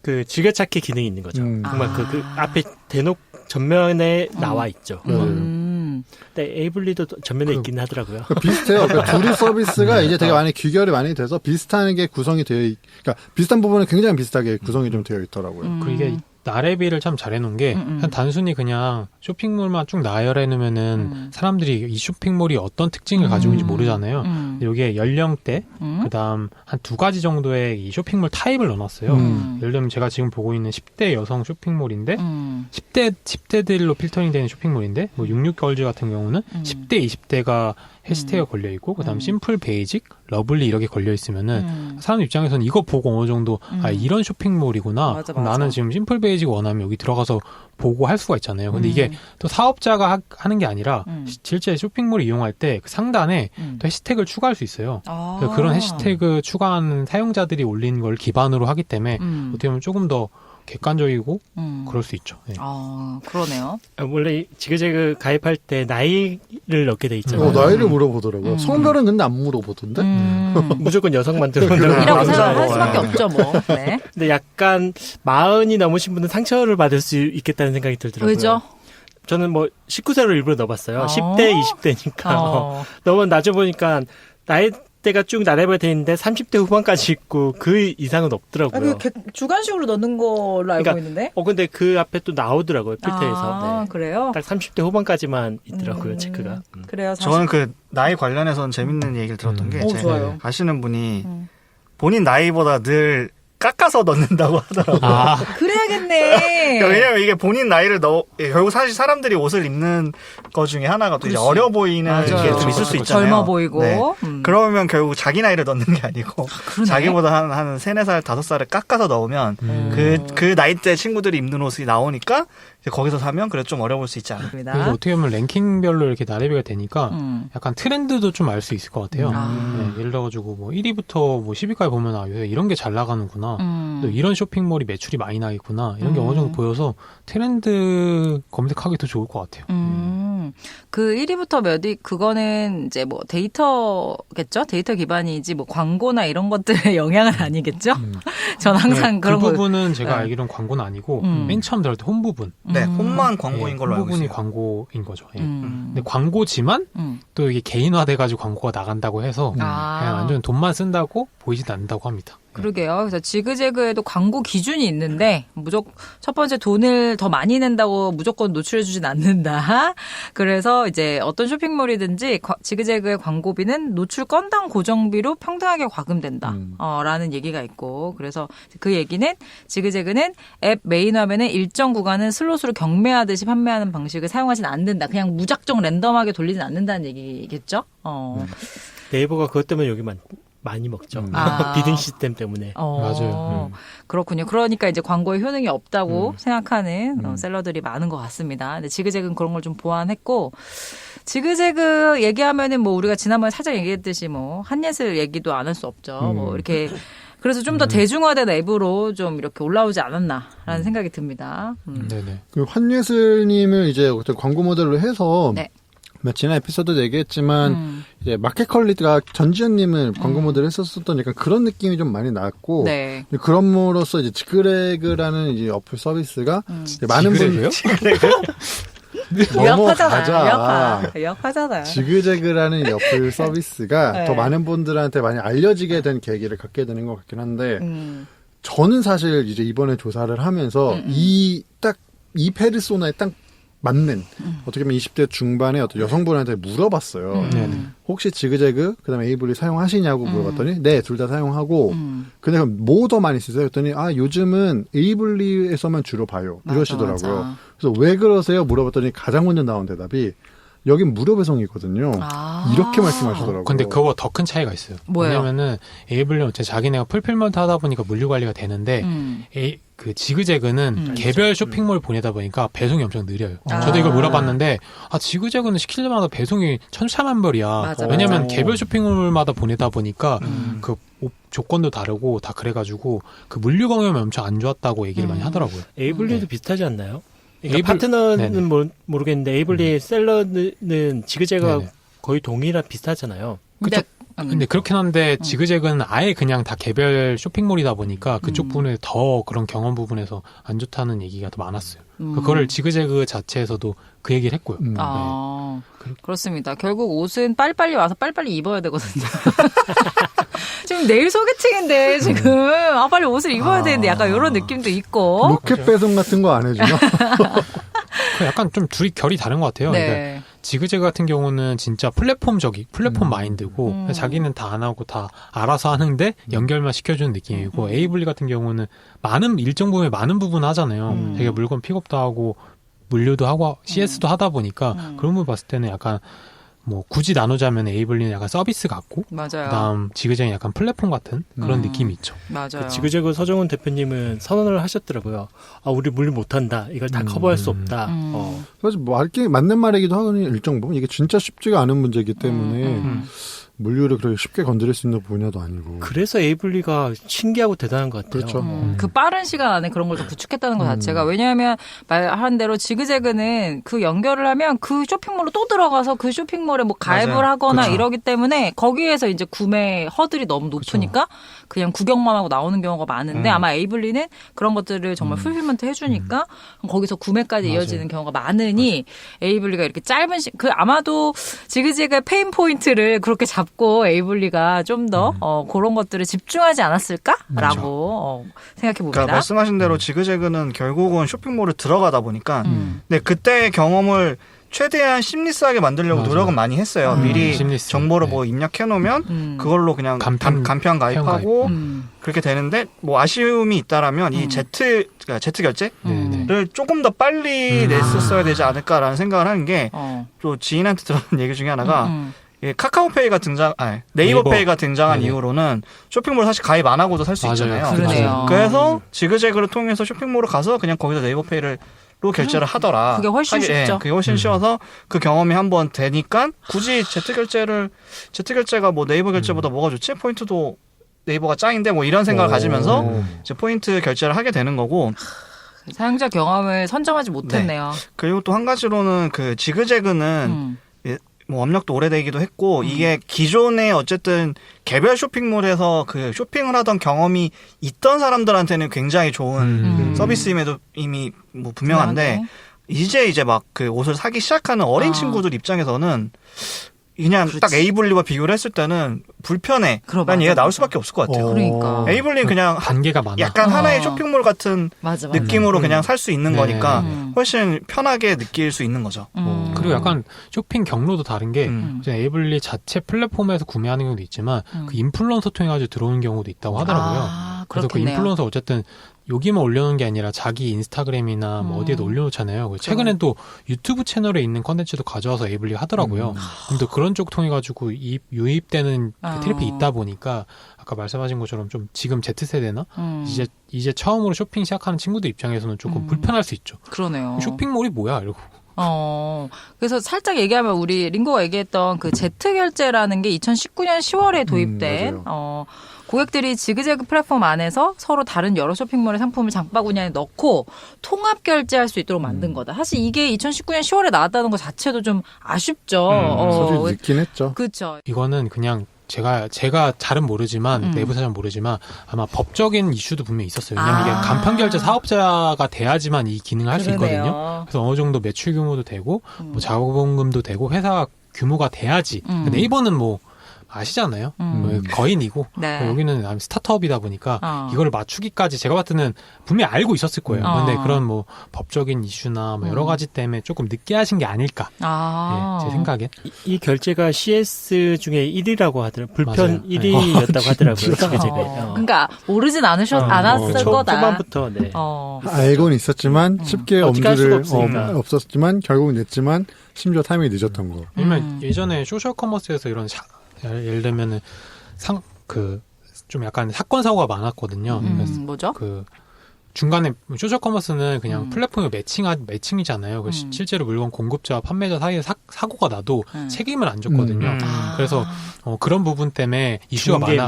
그 즐겨찾기 기능이 있는 거죠. 정말 그 앞에 대놓고 전면에 나와 있죠. 근데 에이블리도 전면에 있긴 하더라고요. 비슷해요. 그러니까 둘이 서비스가 이제 되게 많이 귀결이 많이 돼서 비슷하게 구성이 그러니까 비슷한 부분은 굉장히 비슷하게 구성이 좀 되어 있더라고요. 그리고 이게 나래비를 참 잘해놓은 게 그냥 단순히 그냥 쇼핑몰만 쭉 나열해놓으면은 사람들이 이 쇼핑몰이 어떤 특징을 가지고 있는지 모르잖아요. 근데 여기에 연령대, 그다음 한 2가지 정도의 이 쇼핑몰 타입을 넣어놨어요. 예를 들면 제가 지금 보고 있는 10대 여성 쇼핑몰인데 10대들로 필터링 되는 쇼핑몰인데 뭐 66걸즈 같은 경우는 10대, 20대가 해시태그가 걸려 있고 그다음 심플 베이직, 러블리 이렇게 걸려 있으면은 사람 입장에서는 이거 보고 어느 정도 이런 쇼핑몰이구나. 맞아, 그럼 맞아. 나는 지금 심플 베이직 원하면 여기 들어가서 보고 할 수가 있잖아요. 근데 이게 또 사업자가 하는 게 아니라 실제 쇼핑몰을 이용할 때 그 상단에 또 해시태그를 추가할 수 있어요. 그래서 그런 해시태그 추가하는 사용자들이 올린 걸 기반으로 하기 때문에 어떻게 보면 조금 더 객관적이고 그럴 수 있죠. 네. 그러네요. 원래 지그재그 가입할 때 나이를 넣게 돼 있잖아요. 나이를 물어보더라고요. 성별은 근데 안 물어보던데? 무조건 여성만 들어온다고. 이라고 생각할 수밖에 없죠, 뭐. 네. 근데 약간 40이 넘으신 분은 상처를 받을 수 있겠다는 생각이 들더라고요. 왜죠? 저는 뭐 19세로 일부러 넣어봤어요. 10대, 20대니까. 너무 낮아보니까 나이대가 쭉 나래가 돼 있는데 30대 후반까지 있고 그 이상은 없더라고요. 주관식으로 넣는 걸로 알고 그러니까, 있는데? 근데 그 앞에 또 나오더라고요. 필터에서. 네. 그래요? 딱 30대 후반까지만 있더라고요. 체크가. 그래요. 사실. 저는 그 나이 관련해서는 재밌는 얘기를 들었던 게 좋아요. 아시는 분이 본인 나이보다 늘 깎아서 넣는다고 하더라고요. 그래야겠네. 그러니까 왜냐면 이게 본인 나이를 결국 사실 사람들이 옷을 입는 것 중에 하나가 또 이제 어려 보이는 게 좀 있을 수 있잖아요. 젊어 보이고. 네. 그러면 결국 자기 나이를 넣는 게 아니고 그러네. 자기보다 한 3, 4살, 5살을 깎아서 넣으면 그 나이대 친구들이 입는 옷이 나오니까 이제 거기서 사면 그래도 좀 어려 보일 수 있지 않을까. 그래서 어떻게 보면 랭킹별로 이렇게 나래비가 되니까 약간 트렌드도 좀 알 수 있을 것 같아요. 네, 예를 들어가지고 뭐 1위부터 뭐 10위까지 보면 요새 이런 게 잘 나가는구나. 또 이런 쇼핑몰이 매출이 많이 나겠구나. 이런 게 어느 정도 보여서 트렌드 검색하기도 좋을 것 같아요. 그 1위부터 몇 위, 그거는 이제 뭐 데이터겠죠? 데이터 기반이지 뭐 광고나 이런 것들의 영향은 아니겠죠? 전 항상 네, 그런 그 거. 부분은 제가 알기로는 광고는 아니고 맨 처음 들어갈 때 홈 부분. 네, 홈만 광고인 걸로 홈 알고 부분이 있어요. 광고인 거죠. 예. 근데 광고지만 또 이게 개인화돼가지고 광고가 나간다고 해서 그냥 완전 돈만 쓴다고 보이진 않는다고 합니다. 그러게요. 그래서 지그재그에도 광고 기준이 있는데 무조건 첫 번째 돈을 더 많이 낸다고 무조건 노출해주진 않는다. 그래서 이제 어떤 쇼핑몰이든지 지그재그의 광고비는 노출 건당 고정비로 평등하게 과금된다. 라는 얘기가 있고 그래서 그 얘기는 지그재그는 앱 메인 화면에 일정 구간은 슬롯으로 경매하듯이 판매하는 방식을 사용하진 않는다. 그냥 무작정 랜덤하게 돌리진 않는다는 얘기겠죠. 네이버가 그것 때문에 여기 많이 먹죠. 비딩 시스템 때문에. 맞아요. 그렇군요. 그러니까 이제 광고에 효능이 없다고 생각하는 셀러들이 많은 것 같습니다. 근데 지그재그는 그런 걸 좀 보완했고, 지그재그 얘기하면은 뭐 우리가 지난번에 살짝 얘기했듯이 뭐 한예슬 얘기도 안 할 수 없죠. 뭐 이렇게 그래서 좀 더 대중화된 앱으로 좀 이렇게 올라오지 않았나라는 생각이 듭니다. 네네. 그 환예슬님을 이제 어떤 광고 모델로 해서 네. 지난 에피소드도 얘기했지만 이제 마켓컬리가 전지현님을 광고 모델을 했었던 약간 그런 느낌이 좀 많이 났고 네. 그럼으로써 이제 지그레그라는 이제 어플 서비스가 이제 많은 분들요? 유학하잖아요. 지그재그라는 이 어플 서비스가 네. 더 많은 분들한테 많이 알려지게 된 계기를 갖게 되는 것 같긴 한데 저는 사실 이제 이번에 조사를 하면서 이 페르소나에 딱 맞는 어떻게 보면 20대 중반의 어떤 여성분한테 물어봤어요. 혹시 지그재그 그다음에 에이블리 사용하시냐고 물어봤더니 네, 둘 다 사용하고 근데 그럼 뭐 더 많이 쓰세요? 했더니 요즘은 에이블리에서만 주로 봐요. 이러시더라고요. 맞아. 그래서 왜 그러세요? 물어봤더니 가장 먼저 나온 대답이 여긴 무료 배송이거든요. 이렇게 말씀하시더라고요. 근데 그거 더 큰 차이가 있어요. 뭐예요? 왜냐면은 에이블리는 자기네가 풀필먼트 하다 보니까 물류 관리가 되는데 그 지그재그는 개별 쇼핑몰 보내다 보니까 배송이 엄청 느려요. 저도 이걸 물어봤는데 지그재그는 시킬 때마다 배송이 천차만별이야. 맞아, 왜냐면 맞아. 개별 쇼핑몰마다 보내다 보니까 그 조건도 다르고 다 그래가지고 그 물류 경험이 엄청 안 좋았다고 얘기를 많이 하더라고요. 에이블리도 네. 비슷하지 않나요? 그러니까 파트너는 모르겠는데 에이블리 셀러는 지그재그가 네네. 거의 동일한 비슷하잖아요. 근데 그렇긴 한데 지그재그는 아예 그냥 다 개별 쇼핑몰이다 보니까 그쪽 부분에 더 그런 경험 부분에서 안 좋다는 얘기가 더 많았어요. 그거를 지그재그 자체에서도 그 얘기를 했고요. 그렇습니다. 결국 옷은 빨리빨리 와서 빨리빨리 입어야 되거든요. 지금 내일 소개팅인데 지금 빨리 옷을 입어야 되는데 약간 이런 느낌도 있고. 로켓 배송 같은 거 안 해주나? 약간 좀 둘이 결이 다른 것 같아요. 네. 그러니까 지그재그 같은 경우는 진짜 플랫폼 마인드고 자기는 다 안 하고 다 알아서 하는데 연결만 시켜주는 느낌이고 에이블리 같은 경우는 일정 부분에 많은 부분 하잖아요. 자기가 물건 픽업도 하고 물류도 하고 CS도 하다 보니까 그런 걸 봤을 때는 약간 뭐 굳이 나누자면 에이블리는 약간 서비스 같고 맞아요. 그다음 지그재그는 약간 플랫폼 같은 그런 느낌이 있죠. 맞아요. 지그재그 서정훈 대표님은 선언을 하셨더라고요. 우리 물류 못한다. 이걸 다 커버할 수 없다. 사실 맞는 말이기도 하거든요. 일정 부분 이게 진짜 쉽지가 않은 문제이기 때문에 물류를 그렇게 쉽게 건드릴 수 있는 분야도 아니고. 그래서 에이블리가 신기하고 대단한 것 같아요. 그렇죠. 그 빠른 시간 안에 그런 걸 더 구축했다는 것 자체가 왜냐하면 말한 대로 지그재그는 그 연결을 하면 그 쇼핑몰로 또 들어가서 그 쇼핑몰에 뭐 가입을 맞아요. 하거나 그쵸. 이러기 때문에 거기에서 이제 구매 허들이 너무 높으니까 그냥 구경만 하고 나오는 경우가 많은데 아마 에이블리는 그런 것들을 정말 풀필먼트 해주니까 거기서 구매까지 이어지는 경우가 많으니 에이블리가 이렇게 짧은 아마도 지그재그의 페인 포인트를 그렇게 잡고 에이블리가 좀 더 그런 것들을 집중하지 않았을까라고 생각해 봅니다. 그러니까 말씀하신 대로 지그재그는 결국은 쇼핑몰을 들어가다 보니까 근데 그때의 경험을 최대한 심리스하게 만들려고 노력은 많이 했어요. 미리 심리스. 정보를 네. 뭐 입력해 놓으면 그걸로 그냥 간편 가입하고 그렇게 되는데 뭐 아쉬움이 있다라면 이 그러니까 Z 결제를 조금 더 빨리 냈었어야 되지 않을까라는 생각을 하는 게 또 지인한테 들었던 얘기 중에 하나가 카카오페이가 네이버페이가 등장한 이후로는 쇼핑몰 사실 가입 안 하고도 살 수 있잖아요. 그러네요. 그래서 지그재그를 통해서 쇼핑몰을 가서 그냥 거기서 네이버페이로 결제를 하더라. 그게 훨씬 쉽죠. 그게 훨씬 쉬워서 그 경험이 한번 되니까 굳이 Z 결제가 뭐 네이버 결제보다 뭐가 좋지? 포인트도 네이버가 짱인데 뭐 이런 생각을 가지면서 이제 포인트 결제를 하게 되는 거고. 사용자 경험을 선점하지 못했네요. 그리고 또 한 가지로는 그 지그재그는 뭐 업력도 오래되기도 했고 이게 기존에 어쨌든 개별 쇼핑몰에서 그 쇼핑을 하던 경험이 있던 사람들한테는 굉장히 좋은 서비스임에도 이미 뭐 분명한데 이제 막 그 옷을 사기 시작하는 어린 친구들 입장에서는 그냥 딱 에이블리와 비교를 했을 때는 불편해. 라는 얘기가 나올 수밖에 없을 것 같아요. 그러니까. 에이블리는 그냥 단계가 많아. 약간 하나의 쇼핑몰 같은 맞아. 느낌으로 그냥 살 수 있는 네. 거니까 훨씬 편하게 느낄 수 있는 거죠. 그리고 약간 쇼핑 경로도 다른 게 이제 에이블리 자체 플랫폼에서 구매하는 경우도 있지만 그 인플루언서 통해 가지고 들어오는 경우도 있다고 하더라고요. 그래서 그 그렇겠네요. 인플루언서 어쨌든 여기만 올려놓은 게 아니라 자기 인스타그램이나 뭐 어디에도 올려놓잖아요. 최근엔 또 유튜브 채널에 있는 컨텐츠도 가져와서 에이블리가 하더라고요. 근데 그런 쪽 통해 가지고 유입되는 그 트래픽이 있다 보니까 아까 말씀하신 것처럼 좀 지금 Z세대나 이제 처음으로 쇼핑 시작하는 친구들 입장에서는 조금 불편할 수 있죠. 그러네요. 쇼핑몰이 뭐야? 이러고. 그래서 살짝 얘기하면 우리 링고가 얘기했던 그 Z 결제라는 게 2019년 10월에 도입된 고객들이 지그재그 플랫폼 안에서 서로 다른 여러 쇼핑몰의 상품을 장바구니에 넣고 통합 결제할 수 있도록 만든 거다. 사실 이게 2019년 10월에 나왔다는 것 자체도 좀 아쉽죠. 사실 늦긴 했죠. 그렇죠. 이거는 그냥 제가 잘은 모르지만 내부 사정 모르지만 아마 법적인 이슈도 분명히 있었어요. 왜냐면 이게 간편 결제 사업자가 돼야지만 이 기능을 할 수 있거든요. 그래서 어느 정도 매출 규모도 되고 뭐 자본금도 되고 회사 규모가 돼야지. 네이버는 뭐 아시잖아요. 거인이고 네. 여기는 스타트업이다 보니까 이걸 맞추기까지 제가 봤을 때는 분명히 알고 있었을 거예요. 근데 그런 뭐 법적인 이슈나 뭐 여러 가지 때문에 조금 늦게 하신 게 아닐까. 네, 제 생각엔. 이 결제가 CS 중에 1위라고 하더라고요. 불편 1위였다고 하더라고요. 그러니까 모르진 않았을 거다. 초반부터. 네. 알고는 있었지만 쉽게 엄두를 없었지만 결국 냈지만 심지어 타이밍이 늦었던 거. 왜냐면 예전에 소셜 커머스에서 이런 예를 들면은 좀 약간 사건 사고가 많았거든요. 뭐죠? 중간에 소셜 커머스는 그냥 플랫폼에 매칭이잖아요. 실제로 물건 공급자와 판매자 사이에 사고가 나도 책임을 안 줬거든요. 그래서 그런 부분 때문에 이슈가 많아.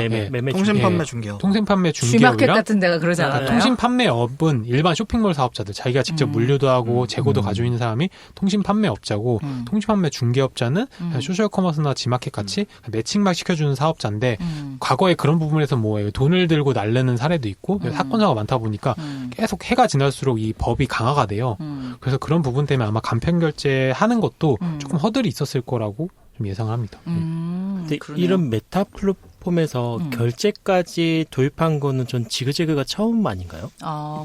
통신 판매 중개업. 통신 판매 G마켓 중개업이랑 같은 데가 그러지 않아요? 통신 판매업은 일반 쇼핑몰 사업자들 자기가 직접 물류도 하고 재고도 가지고 있는 사람이 통신 판매업자고 통신 판매 중개업자는 소셜 커머스나 G마켓 같이 매칭만 시켜주는 사업자인데 과거에 그런 부분에서 뭐 돈을 들고 날르는 사례도 있고 사건 사고가 많다 보니까 계속 해가 지날수록 이 법이 강화가 돼요. 그래서 그런 부분 때문에 아마 간편 결제하는 것도 조금 허들이 있었을 거라고 좀 예상을 합니다. 근데 이런 메타 플랫폼에서 결제까지 도입한 거는 전 지그재그가 처음 아닌가요?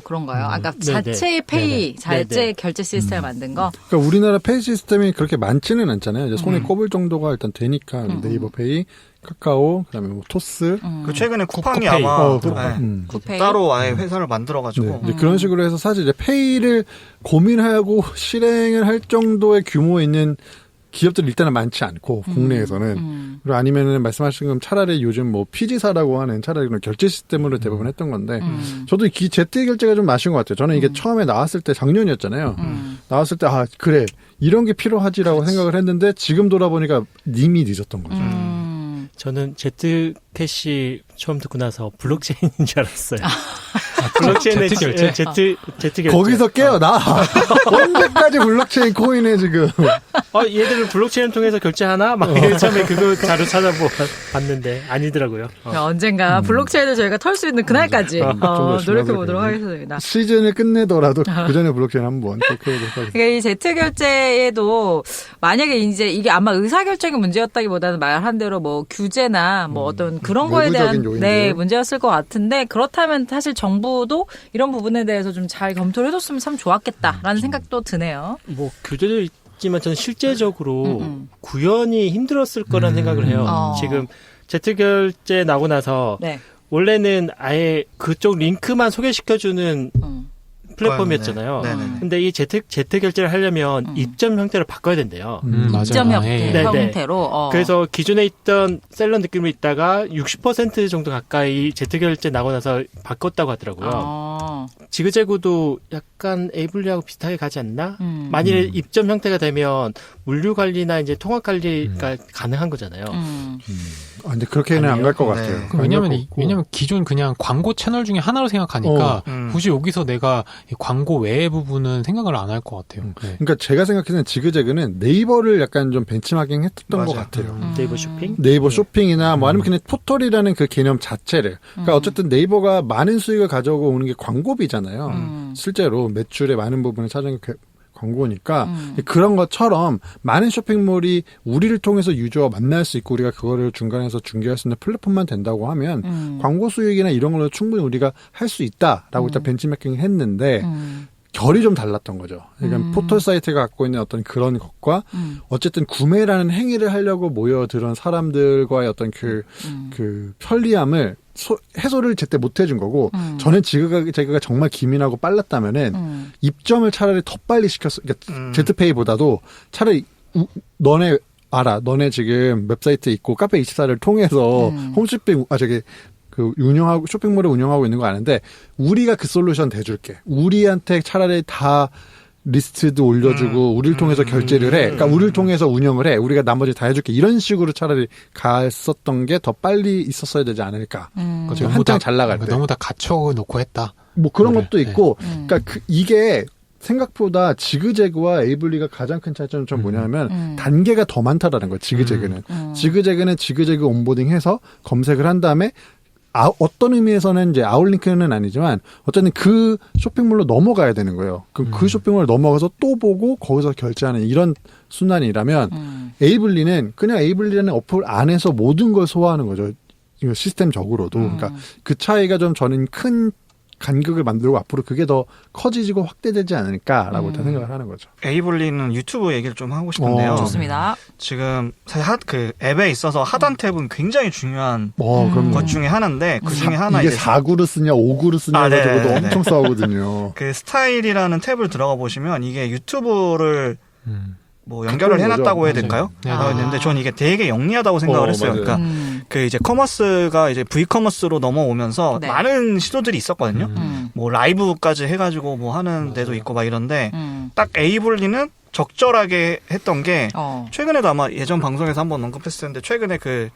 그런가요? 아까 자체의 페이, 자체 결제 시스템을 만든 거? 그러니까 우리나라 페이 시스템이 그렇게 많지는 않잖아요. 이제 손에 꼽을 정도가 일단 되니까 네이버 페이, 카카오, 그다음에 뭐 토스. 그 최근에 쿠팡이 쿠페이. 아마 쿠페이? 따로 아예 회사를 만들어가지고 이제 그런 식으로 해서 사실 이제 페이를 고민하고 실행을 할 정도의 규모 있는 기업들이 일단은 많지 않고 국내에서는 그리고 아니면은 말씀하신 것처럼 차라리 요즘 뭐 피지사라고 하는 차라리 그런 결제 시스템으로 대부분 했던 건데 저도 이 Z 결제가 좀 아쉬운 것 같아요. 저는 이게 처음에 나왔을 때 작년이었잖아요. 나왔을 때 그래 이런 게 필요하지라고 생각을 했는데 지금 돌아보니까 이미 늦었던 거죠. 저는 Z캐시 처음 듣고 나서 블록체인인 줄 알았어요. 블록체인의 Z결제? Z 결제. 거기서 깨어나. 언제까지 블록체인 코인에 지금. 얘들은 블록체인 통해서 결제하나? 막 처음에 그거 자료 찾아봤는데 아니더라고요. 언젠가 블록체인을 저희가 털 수 있는 그날까지 노력해보도록 하겠습니다. 시즌을 끝내더라도 그 전에 블록체인 한번 체크해보도록 하겠습니다. 그러니까 이 Z결제에도 만약에 이제 이게 아마 의사결정의 문제였다기보다는 말한 대로 뭐 규제나 뭐 어떤 그런 거에 대한 문제였을 것 같은데 그렇다면 사실 정부도 이런 부분에 대해서 좀 잘 검토를 해줬으면 참 좋았겠다라는 생각도 드네요. 뭐 규제도 있지만 저는 실제적으로 구현이 힘들었을 거라는 생각을 해요. 지금 Z결제 나고 나서 원래는 아예 그쪽 링크만 소개시켜주는 플랫폼이었잖아요. 근데 이 Z 결제를 하려면 입점 형태를 바꿔야 된대요. 입점 형태로. 그래서 기존에 있던 셀러 느낌으로 있다가 60% 정도 가까이 Z 결제 나고 나서 바꿨다고 하더라고요. 지그재그도 약간 에이블리하고 비슷하게 가지 않나? 만일에 입점 형태가 되면 물류 관리나 이제 통합 관리가 가능한 거잖아요. 근데 그렇게는 안 갈 것 같아요. 왜냐면 기존 그냥 광고 채널 중에 하나로 생각하니까 굳이 여기서 내가 광고 외의 부분은 생각을 안 할 것 같아요. 그러니까 제가 생각해서는 지그재그는 네이버를 약간 좀 벤치마킹 했던 것 같아요. 네이버 쇼핑? 네이버 쇼핑이나 뭐 아니면 그냥 포털이라는 그 개념 자체를. 그러니까 어쨌든 네이버가 많은 수익을 가져오고 오는 게 광고비잖아요. 실제로 매출의 많은 부분을 차지하는 게 광고니까 그런 것처럼 많은 쇼핑몰이 우리를 통해서 유저와 만날 수 있고 우리가 그거를 중간에서 중개할 수 있는 플랫폼만 된다고 하면 광고 수익이나 이런 걸로 충분히 우리가 할 수 있다라고 일단 벤치마킹을 했는데 결이 좀 달랐던 거죠. 그러니까 포털 사이트가 갖고 있는 어떤 그런 것과 어쨌든 구매라는 행위를 하려고 모여들은 사람들과의 어떤 그 편리함을 해소를 제때 못 해준 거고 저는 제가 정말 기민하고 빨랐다면은 입점을 차라리 더 빨리 그러니까 Z페이보다도 차라리 너네 알아. 너네 지금 웹사이트 있고 카페24를 통해서 홈쇼핑 운영하고 쇼핑몰을 운영하고 있는 거 아는데 우리가 그 솔루션 대줄게. 우리한테 차라리 다 리스트도 올려주고 우리를 통해서 결제를 해. 그러니까 우리를 통해서 운영을 해. 우리가 나머지 다 해줄게. 이런 식으로 차라리 갔었던 게 더 빨리 있었어야 되지 않을까. 지금 한창 잘 나갈 때. 너무 다 갖춰놓고 했다. 뭐 그런 그래. 것도 있고, 그러니까 이게 생각보다 지그재그와 에이블리가 가장 큰 차이점은 좀 뭐냐면 단계가 더 많다라는 거예요. 지그재그는. 지그재그는 지그재그 온보딩해서 검색을 한 다음에 어떤 의미에서는 이제 아웃링크는 아니지만 어쨌든 그 쇼핑몰로 넘어가야 되는 거예요. 그 쇼핑몰을 넘어가서 또 보고 거기서 결제하는 이런 순환이라면 에이블리는 그냥 에이블리라는 어플 안에서 모든 걸 소화하는 거죠. 이거 시스템적으로도. 그러니까 그 차이가 좀 저는 큰 간극을 만들고 앞으로 그게 더 커지고 확대되지 않을까라고 다 생각을 하는 거죠. 에이블리는 유튜브 얘기를 좀 하고 싶은데요. 좋습니다. 지금 사실 그 앱에 있어서 하단 탭은 굉장히 중요한 그럼 것 중에 하나인데 그 중에 하나 이게 이제 4구를 쓰냐 5구를 쓰냐 가지고도 네네네. 엄청 싸우거든요. 그 스타일이라는 탭을 들어가 보시면 이게 유튜브를 뭐 연결을 그런 해놨다고 거죠. 해야 될까요? 맞아요. 근데 저는 이게 되게 영리하다고 생각을 했어요. 맞아요. 그러니까 그 이제 커머스가 이제 V커머스로 넘어오면서 네. 많은 시도들이 있었거든요. 뭐 라이브까지 해가지고 뭐 하는 데도 있고 막 이런데 딱 에이블리는 적절하게 했던 게 최근에도 아마 예전 방송에서 한번 언급했을 텐데 최근에 그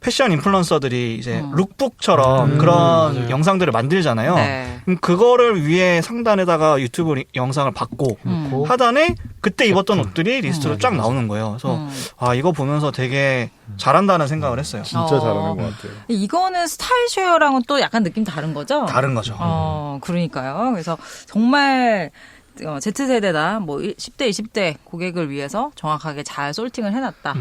패션 인플루언서들이 이제 룩북처럼 그런 맞아요. 영상들을 만들잖아요. 네. 그거를 위해 상단에다가 유튜브 영상을 받고 하단에 그때 입었던 옷들이 리스트로 쫙 나오는 거예요. 그래서 이거 보면서 되게 잘한다는 생각을 했어요. 진짜 잘하는 것 같아요. 이거는 스타일 쉐어랑은 또 약간 느낌 다른 거죠? 다른 거죠. 그러니까요. 그래서 정말 Z세대다, 뭐 10대, 20대 고객을 위해서 정확하게 잘 솔팅을 해놨다.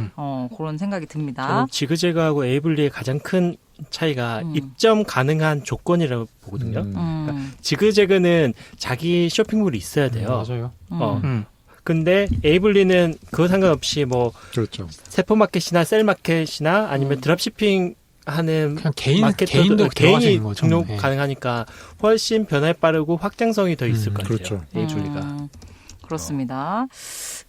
그런 생각이 듭니다. 저는 지그재그하고 에이블리의 가장 큰 차이가 입점 가능한 조건이라고 보거든요. 그러니까 지그재그는 자기 쇼핑몰이 있어야 돼요. 맞아요. 근데 에이블리는 그거 상관없이 뭐 그렇죠. 세포마켓이나 셀마켓이나 아니면 드랍시핑 하는 그냥 개인도 마켓들도 들어갈 수 개인이 있는 거죠. 등록 네. 가능하니까 훨씬 변화에 빠르고 확장성이 더 있을 것 같아요. 그렇죠. 에이블리가. 그렇습니다.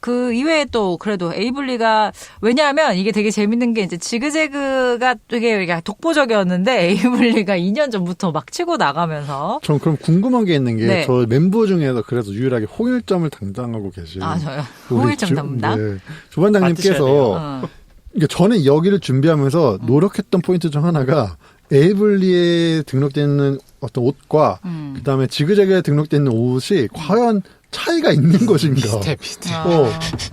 그 이외에 또 그래도 에이블리가 왜냐하면 이게 되게 재밌는 게 이제 지그재그가 되게 독보적이었는데 에이블리가 2년 전부터 막 치고 나가면서 전 그럼 궁금한 게 있는 게 네. 저 멤버 중에서 그래도 유일하게 홍일점을 담당하고 계신 저요. 우리 홍일점 담당. 네, 조반장님께서 그러니까 저는 여기를 준비하면서 노력했던 포인트 중 하나가 에이블리에 등록되어 있는 어떤 옷과 그다음에 지그재그에 등록되어 있는 옷이 과연 차이가 있는 것인가. 비슷해.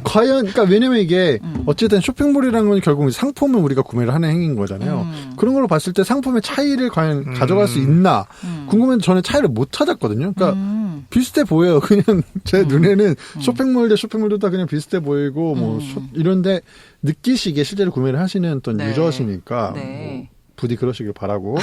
과연, 그러니까 왜냐면 이게 어쨌든 쇼핑몰이라는 건 결국 상품을 우리가 구매를 하는 행위인 거잖아요. 그런 걸로 봤을 때 상품의 차이를 과연 가져갈 수 있나 궁금해서 저는 차이를 못 찾았거든요. 그러니까 비슷해 보여요. 그냥 제 눈에는 쇼핑몰 대 쇼핑몰도 다 그냥 비슷해 보이고 뭐 이런데 느끼시기에 실제로 구매를 하시는 어떤 네. 유저시니까 네. 뭐 부디 그러시길 바라고.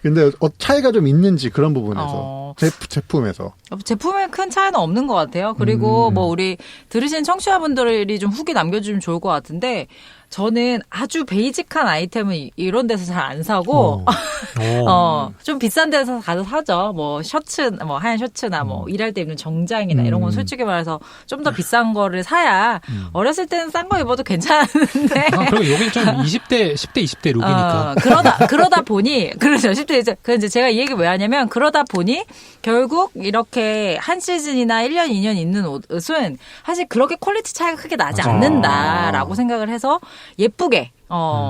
근데 차이가 좀 있는지 그런 부분에서 제품에서 제품에 큰 차이는 없는 것 같아요. 그리고 뭐 우리 들으신 청취자분들이 좀 후기 남겨주면 좋을 것 같은데 저는 아주 베이직한 아이템은 이런 데서 잘 안 사고 좀 비싼 데서 가서 사죠. 뭐 셔츠, 뭐 하얀 셔츠나 뭐 일할 때 입는 정장이나 이런 건 솔직히 말해서 좀 더 비싼 거를 사야 어렸을 때는 싼 거 입어도 괜찮은데. 그리고 여기 좀 10대, 20대 룩이니까. 그러다 보니, 그렇죠. 10대, 이제 제가 이 얘기 왜 하냐면, 그러다 보니, 결국 이렇게 한 시즌이나 1년, 2년 입는 옷은 사실 그렇게 퀄리티 차이가 크게 나지 않는다라고 생각을 해서 예쁘게,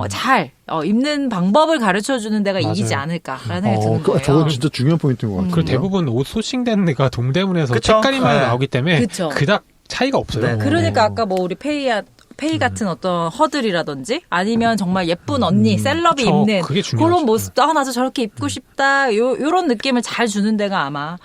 잘, 입는 방법을 가르쳐 주는 데가 맞아요. 이기지 않을까라는 생각이 드는 거예요. 저건 진짜 중요한 포인트인 것 같아요. 그리고 대부분 옷 소싱되는 데가 동대문에서 그쵸? 책가리만 네. 나오기 때문에 그쵸. 그닥 차이가 없어요. 네. 그러니까 아까 뭐 우리 페이 같은 어떤 허들이라든지 아니면 정말 예쁜 언니, 셀럽이 그쵸. 입는 그게 중요하죠. 그런 모습도 나도 저렇게 입고 싶다. 요런 느낌을 잘 주는 데가 아마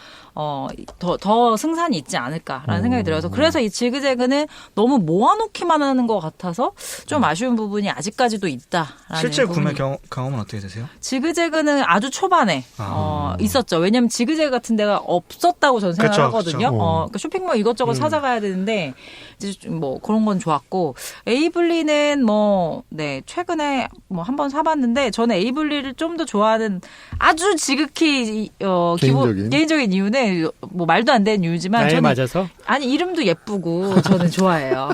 더 승산이 있지 않을까라는 생각이 들어서 그래서 이 지그재그는 너무 모아놓기만 하는 것 같아서 좀 아쉬운 부분이 아직까지도 있다라는 실제 구매 부분이. 경험은 어떻게 되세요? 지그재그는 아주 초반에 있었죠. 왜냐하면 지그재그 같은 데가 없었다고 저는 생각을 그쵸, 하거든요. 그쵸. 그러니까 쇼핑몰 이것저것 찾아가야 되는데 이제 뭐 그런 건 좋았고 에이블리는 최근에 한번 사봤는데 저는 에이블리를 좀 더 좋아하는 아주 지극히 개인적인 개인적인 이유는 뭐 말도 안 되는 이유지만 나에 저는 맞아서 아니 이름도 예쁘고 저는 좋아해요.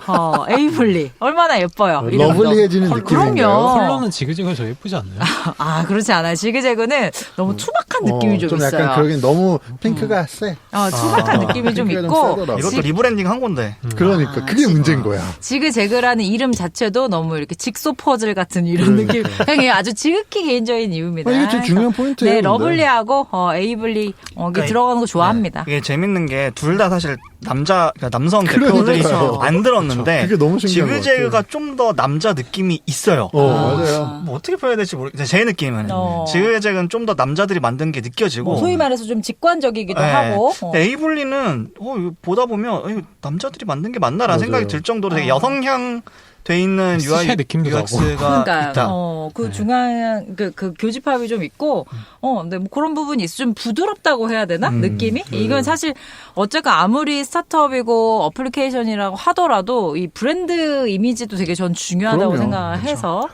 에이블리 얼마나 예뻐요. 이름도. 러블리해지는 느낌인가요? 그럼요. 컬러는 지그재그 저 예쁘지 않나요? 아 그렇지 않아요. 지그재그는 너무 투박한 느낌이 좀 있어요. 약간 그러긴 너무 핑크가 세. 투박한 느낌이 좀 핑크가 있고 세더라고요. 이것도 리브랜딩 한 건데. 그러니까 그게 문제인 거야. 지그재그라는 이름 자체도 너무 이렇게 직소 퍼즐 같은 이런 느낌. 그냥 아주 지극히 개인적인 이유입니다. 이게 제일 중요한 포인트예요. 네, 근데. 러블리하고 에이블리 이게 그러니까 들어가는 거 좋아합니다. 이게 재밌는 게 둘 다 사실 그러니까 남성 그러니까요. 대표들이 그렇죠. 만들었는데 그게 너무 신기한 것 지그재그가 좀 더 남자 느낌이 있어요. 맞아요. 뭐 어떻게 표현해야 될지 모르겠어요. 제 느낌은 지그재그는 좀 더 남자들이 만든 게 느껴지고 소위 말해서 좀 직관적이기도 네. 하고. 에이블리는 이거 보다 보면 이거 남자들이 만든 게 맞나라는 맞아요. 생각이 들 정도로 되게 여성향 돼 있는 UI 스시의 느낌도 UX가 그러니까 있다. 그 중앙 그 교집합이 좀 있고 근데 뭐 그런 부분이 있어 좀 부드럽다고 해야 되나 느낌이 이건 사실 어쨌건 아무리 스타트업이고 어플리케이션이라고 하더라도 이 브랜드 이미지도 되게 전 중요하다고 그럼요. 생각해서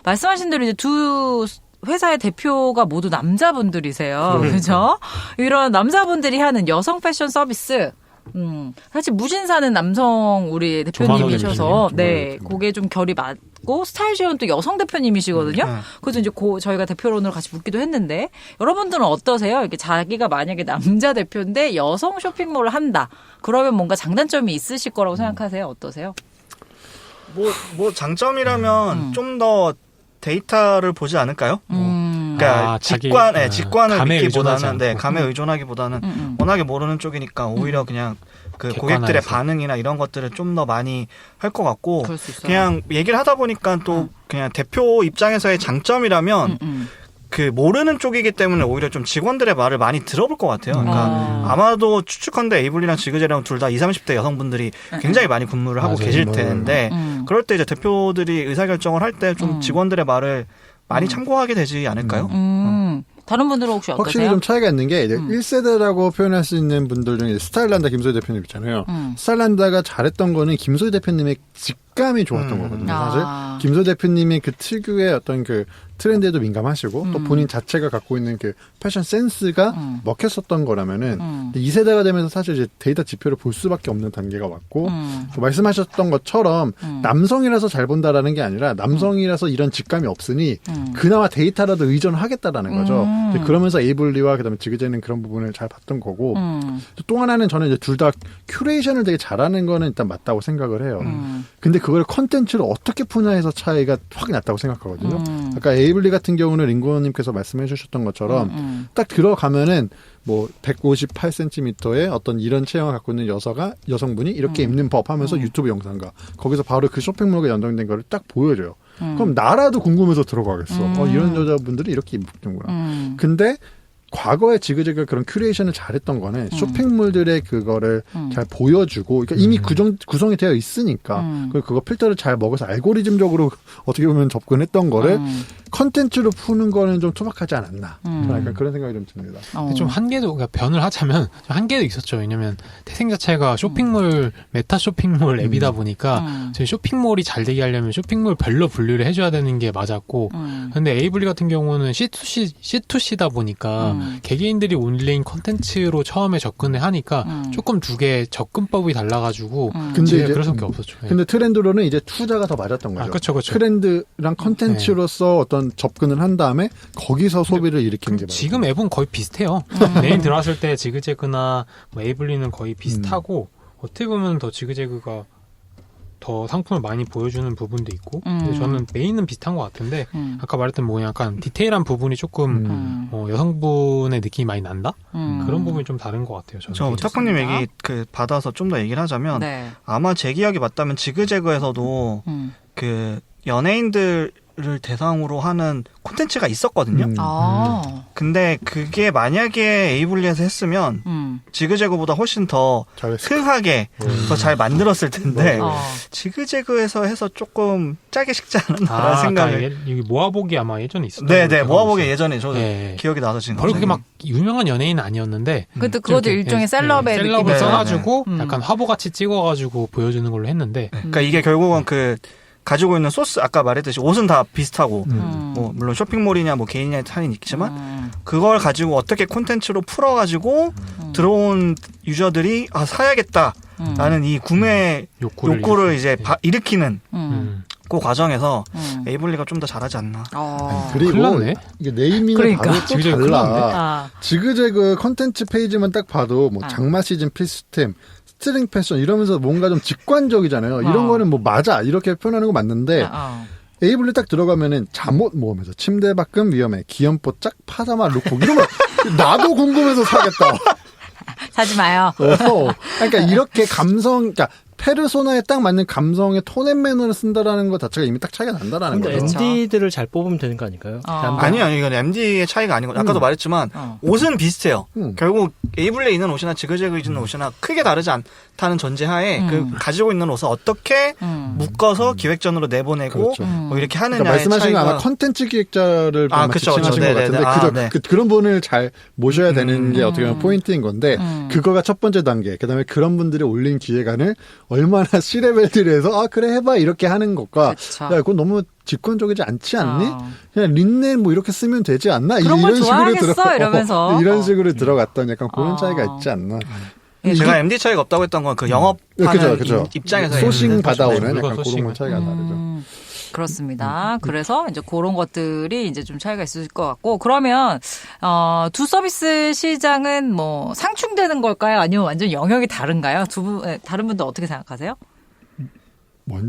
말씀하신 대로 이제 두 회사의 대표가 모두 남자분들이세요. 그렇죠? 이런 남자분들이 하는 여성 패션 서비스 사실 무신사는 남성 우리 대표님이셔서 네, 그게 좀 결이 맞고 스타일쉐어는 또 여성 대표님이시거든요. 그래서 이제 저희가 대표론을 같이 묻기도 했는데 여러분들은 어떠세요? 이렇게 자기가 만약에 남자 대표인데 여성 쇼핑몰을 한다. 그러면 뭔가 장단점이 있으실 거라고 생각하세요? 어떠세요? 뭐 장점이라면 좀 더 데이터를 보지 않을까요? 그러니까 직관을 감에 믿기보다는 의존하지 감에 의존하기보다는 워낙에 모르는 쪽이니까 오히려 그냥 그 고객들의 객관화해서. 반응이나 이런 것들을 좀 더 많이 할 것 같고 그럴 수 있어요. 그냥 얘기를 하다 보니까 또 그냥 대표 입장에서의 장점이라면 그 모르는 쪽이기 때문에 오히려 좀 직원들의 말을 많이 들어볼 것 같아요. 그러니까 아마도 추측컨대 에이블리랑 지그재랑 둘 다 20, 30대 여성분들이 굉장히 많이 근무를 하고 맞아요. 계실 텐데 그럴 때 이제 대표들이 의사결정을 할 때 좀 직원들의 말을 많이 참고하게 되지 않을까요? 다른 분들은 혹시 어떠세요? 확실히 좀 차이가 있는 게 이제 1세대라고 표현할 수 있는 분들 중에 스타일란다 김소희 대표님 있잖아요. 스타일란다가 잘했던 거는 김소희 대표님의 직감이 좋았던 거거든요. 사실 김소희 대표님이 그 특유의 어떤 그 트렌드에도 민감하시고 또 본인 자체가 갖고 있는 그 패션 센스가 먹혔었던 거라면은 2세대가 되면서 사실 이제 데이터 지표를 볼 수밖에 없는 단계가 왔고 말씀하셨던 것처럼 남성이라서 잘 본다라는 게 아니라 남성이라서 이런 직감이 없으니 그나마 데이터라도 의존하겠다라는 거죠. 이제 그러면서 에이블리와 그다음에 지그재는 그런 부분을 잘 봤던 거고 또 하나는 저는 이제 둘 다 큐레이션을 되게 잘하는 거는 일단 맞다고 생각을 해요. 근데 그걸 컨텐츠로 어떻게 분야에서 차이가 확 났다고 생각하거든요. 아까 에이블리 같은 경우는 링고님께서 말씀해 주셨던 것처럼 딱 들어가면은 뭐 158cm의 어떤 이런 체형을 갖고 있는 여성분이 이렇게 입는 법 하면서 유튜브 영상과 거기서 바로 그 쇼핑몰과 연동된 거를 딱 보여줘요. 그럼 나라도 궁금해서 들어가겠어. 이런 여자분들이 이렇게 입는구나. 근데 과거에 지그재그가 그런 큐레이션을 잘했던 거는 쇼핑몰들의 그거를 잘 보여주고 그러니까 이미 구성이 되어 있으니까 그거 필터를 잘 먹어서 알고리즘적으로 어떻게 보면 접근했던 거를 컨텐츠로 푸는 거는 좀 투박하지 않았나. 저는 약간 그런 생각이 좀 듭니다. 좀 한계도 그러니까 변을 하자면 좀 한계도 있었죠. 왜냐면 태생 자체가 쇼핑몰 메타 쇼핑몰 앱이다 보니까 저희 쇼핑몰이 잘 되게 하려면 쇼핑몰 별로 분류를 해줘야 되는 게 맞았고 근데 에이블리 같은 경우는 C2C다 보니까 개개인들이 올린 컨텐츠로 처음에 접근을 하니까 조금 두 개 접근법이 달라가지고 근데 이제 그럴 수밖에 없었죠. 근데 트렌드로는 이제 투자가 더 맞았던 거죠. 그렇죠. 트렌드랑 컨텐츠로서 어떤 접근을 한 다음에 거기서 소비를 일으키는 게 맞아요. 지금 앱은 거의 비슷해요. 메인 들어왔을 때 지그재그나 뭐 에이블리는 거의 비슷하고 어떻게 보면 더 지그재그가 더 상품을 많이 보여주는 부분도 있고 근데 저는 메인은 비슷한 것 같은데 아까 말했던 뭐 약간 디테일한 부분이 조금 여성분의 느낌이 많이 난다? 그런 부분이 좀 다른 것 같아요. 저는. 저 타코님 얘기 받아서 좀 더 얘기를 하자면 네. 아마 제 기억이 맞다면 지그재그에서도 그 연예인들을 대상으로 하는 콘텐츠가 있었거든요. 근데 그게 만약에 에이블리에서 했으면 지그재그보다 훨씬 더 흔하게 더 잘 만들었을 텐데 지그재그에서 해서 조금 짜게 식지 않았나라는 생각을. 여기 모아보기 아마 예전에 있었던 네네 모아보기 예전에 저도 네. 기억이 나서 지금 별로 그렇게 막 유명한 연예인은 아니었는데 그것도 일종의 셀럽의 느낌. 셀럽을 써가지고 약간 화보같이 찍어가지고 보여주는 걸로 했는데 그러니까 이게 결국은 그 가지고 있는 소스 아까 말했듯이 옷은 다 비슷하고 뭐 물론 쇼핑몰이냐 뭐 개인이냐의 차이는 있지만 그걸 가지고 어떻게 콘텐츠로 풀어가지고 들어온 유저들이 사야겠다 라는 이 구매 욕구를 이제 일으키는 그 과정에서 에이블리가 좀 더 잘하지 않나. 그리고 이게 네이밍을 봐도 또 달라. 아. 지그재그 컨텐츠 페이지만 딱 봐도 뭐 장마 시즌 필수템, 스트링 패션 이러면서 뭔가 좀 직관적이잖아요. 이런 거는 뭐 맞아 이렇게 표현하는 거 맞는데 에이블리 딱 들어가면은 잠옷 모으면서 침대 밖은 위험해 기염뽀 짝 파자마 룩북 이러면 나도 궁금해서 사겠다. 사지 마요. 그러니까 이렇게 그러니까 페르소나에 딱 맞는 감성의 톤앤매너를 쓴다라는 것 자체가 이미 딱 차이가 난다라는 근데 거죠. MD들을 잘 뽑으면 되는 거 아닐까요? 아니요, 이건 MD의 차이가 아니고 아까도 말했지만 옷은 비슷해요. 결국 에이블리에 있는 옷이나 지그재그에 있는 옷이나 크게 다르지 않다는 전제하에 그 가지고 있는 옷을 어떻게 묶어서 기획전으로 내보내고 그렇죠. 뭐 이렇게 하느냐의 그러니까 말씀하신 건 차이가 아마 컨텐츠 기획자를 그쵸, 지칭하신 것 같은데 네. 그런 분을 잘 모셔야 되는 게 어떻게 보면 포인트인 건데 그거가 첫 번째 단계. 그다음에 그런 분들이 올린 기획안을 얼마나 C레벨들이 해서 그래 해봐 이렇게 하는 것과 그쵸. 야 그건 너무 직관적이지 않지 않니? 그냥 린넨 뭐 이렇게 쓰면 되지 않나? 그런 걸 이런 좋아하겠어 이러면서 이런 식으로 들어갔던 약간 그런 차이가 있지 않나? 제가 MD 차이가 없다고 했던 건 그 영업하는 입장에서 소싱 받아오는 물건 약간 소싱. 그런 차이가 다르죠. 그렇습니다. 그래서 이제 그런 것들이 이제 좀 차이가 있을 것 같고 그러면 두 서비스 시장은 뭐 상충되는 걸까요? 아니면 완전 영역이 다른가요? 다른 분들 어떻게 생각하세요?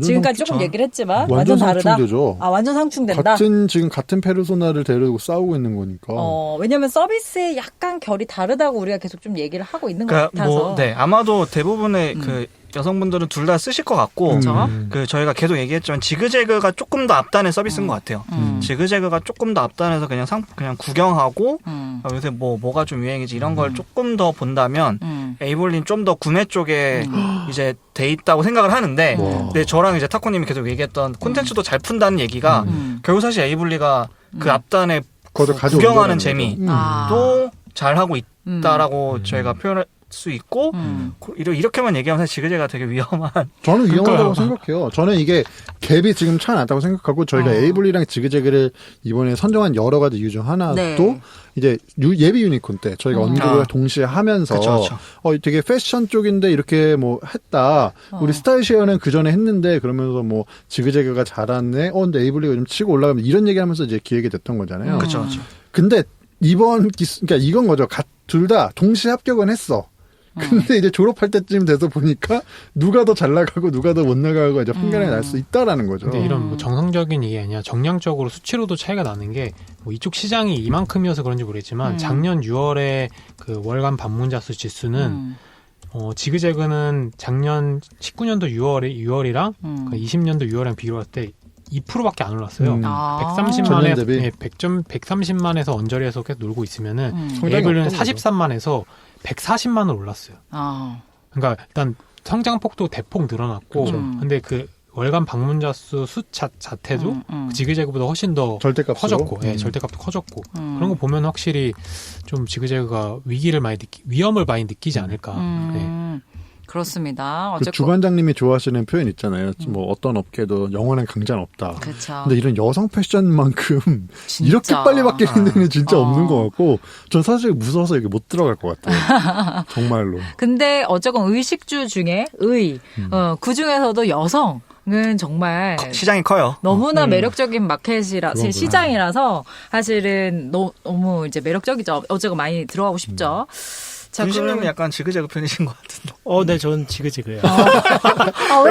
지금까지 조금 얘기를 했지만 완전 다르다. 상충되죠. 완전 상충된다. 지금 같은 페르소나를 데리고 싸우고 있는 거니까. 왜냐면 서비스에 약간 결이 다르다고 우리가 계속 좀 얘기를 하고 있는 것 같아서. 아마도 대부분의 그 여성분들은 둘 다 쓰실 것 같고, 그 저희가 계속 얘기했지만 지그재그가 조금 더 앞단의 서비스인 것 같아요. 지그재그가 조금 더 앞단에서 그냥 구경하고 요새 뭐가 좀 유행이지 이런 걸 조금 더 본다면 에이블리는 좀 더 구매 쪽에 이제 돼 있다고 생각을 하는데, 근데 저랑 이제 타코님이 계속 얘기했던 콘텐츠도 잘 푼다는 얘기가 결국 사실 에이블리가 그 앞단에 구경하는 재미도 잘 하고 있다라고 저희가 표현할 수 있고 이렇게만 얘기하면 사실 지그재그가 되게 위험한. 저는 위험하다고 생각해요. 저는 이게 갭이 지금 차 났다고 생각하고 저희가 에이블리랑 지그재그를 이번에 선정한 여러 가지 이유 중 하나도 이제 예비 유니콘 때 저희가 언급을 동시에 하면서 그쵸. 되게 패션 쪽인데 이렇게 뭐 했다. 우리 스타일쉐어는 그 전에 했는데 그러면서 뭐 지그재그가 잘하네. 근데 에이블리가 좀 치고 올라가면 이런 얘기하면서 이제 기획이 됐던 거잖아요. 그렇죠. 근데 그러니까 이건 거죠. 둘 다 동시에 합격은 했어. 근데 이제 졸업할 때쯤 돼서 보니까 누가 더 잘 나가고 누가 더 못 나가고 이제 판결이 날 수 있다라는 거죠. 근데 이런 뭐 정상적인 이게 아니라 정량적으로 수치로도 차이가 나는 게 뭐 이쪽 시장이 이만큼이어서 그런지 모르겠지만 작년 6월에 그 월간 방문자 수 지수는 지그재그는 작년 19년도 6월이랑 그 20년도 6월이랑 비교할 때 2%밖에 안 올랐어요. 130만에서 언저리에서 계속 놀고 있으면은 에이블리는 43만에서 140만을 올랐어요. 그러니까 일단 성장폭도 대폭 늘어났고, 근데 그 월간 방문자 수 자체도 지그재그보다 훨씬 더 커졌고, 절대값도 커졌고 그런 거 보면 확실히 좀 지그재그가 위험을 많이 느끼지 않을까. 그렇습니다. 그 주반장님이 좋아하시는 표현 있잖아요. 뭐 어떤 업계도 영원한 강자는 없다. 그쵸. 근데 이런 여성 패션만큼 이렇게 빨리 바뀌는 데는 진짜 없는 것 같고 전 사실 무서워서 여기 못 들어갈 것 같아요. 정말로. 근데 어쨌건 의식주 중에 그 중에서도 여성 은 정말 시장이 커요. 너무나 매력적인 시장이라서 사실은 너무 이제 매력적이죠. 어쨌건 많이 들어가고 싶죠. 군신님은 약간 지그재그 편이신 것 같은데. 네, 저는 지그재그예요.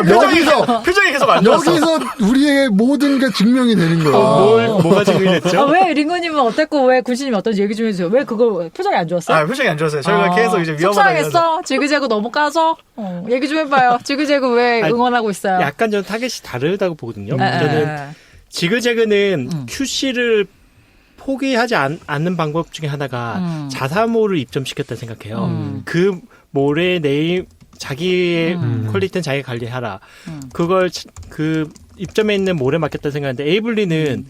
여기서 표정이 계속 안 좋았어. 여기서 우리의 모든 게 증명이 되는 거예요. 뭐가 증명이 됐죠? 왜 링고님은 어땠고 왜 군신님이 어떤지 얘기 좀 해주세요. 왜 그거 표정이 안 좋았어요? 표정이 안 좋았어요. 저희가 계속 이제 위험하다. 속상했어? 지그재그 너무 까져? 얘기 좀 해봐요. 지그재그 왜 응원하고 있어요? 약간 전 타겟이 다르다고 보거든요. 저는 지그재그는 QC를 포기하지 않는 방법 중에 하나가 자사몰을 입점시켰다 생각해요. 그 몰의 자기의 퀄리티는 자기가 관리하라. 그걸 그 입점에 있는 몰에 맡겼다 생각하는데 에이블리는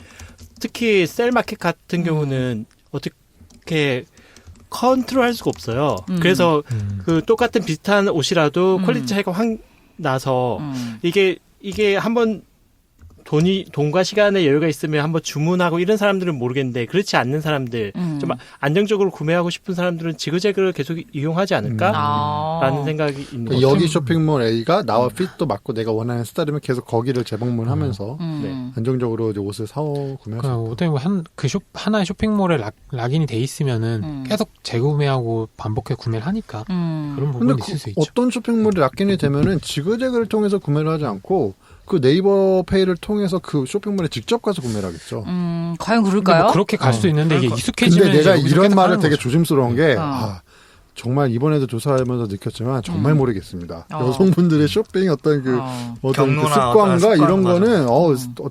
특히 셀마켓 같은 경우는 어떻게 컨트롤할 수가 없어요. 그래서 그 똑같은 비슷한 옷이라도 퀄리티 차이가 확 나서 이게 한번 돈과 시간의 여유가 있으면 한번 주문하고 이런 사람들은 모르겠는데 그렇지 않는 사람들 좀 안정적으로 구매하고 싶은 사람들은 지그재그를 계속 이용하지 않을까라는 생각이 있는 거죠. 여기 쇼핑몰 A가 나와 핏도 맞고 내가 원하는 스타일이면 계속 거기를 재방문하면서 안정적으로 이제 옷을 사오 구매할 수 있고. 어떻게 보면 하나의 쇼핑몰에 락인이 돼 있으면은 계속 재구매하고 반복해 구매를 하니까 그런 부분이 있을 수 있죠. 어떤 쇼핑몰이 락인이 되면은 지그재그를 통해서 구매를 하지 않고 그 네이버 페이를 통해서 그 쇼핑몰에 직접 가서 구매를 하겠죠. 과연 그럴까요? 뭐 그렇게 갈 수도 있는데 이게 익숙해지면 근데 내가 이제 이런 계속 말을 하는 되게 거죠. 조심스러운 게 정말 이번에도 조사하면서 느꼈지만 정말 모르겠습니다. 여성분들의 쇼핑 어떤 그 경로나 습관과 어떤 이런 습관, 거는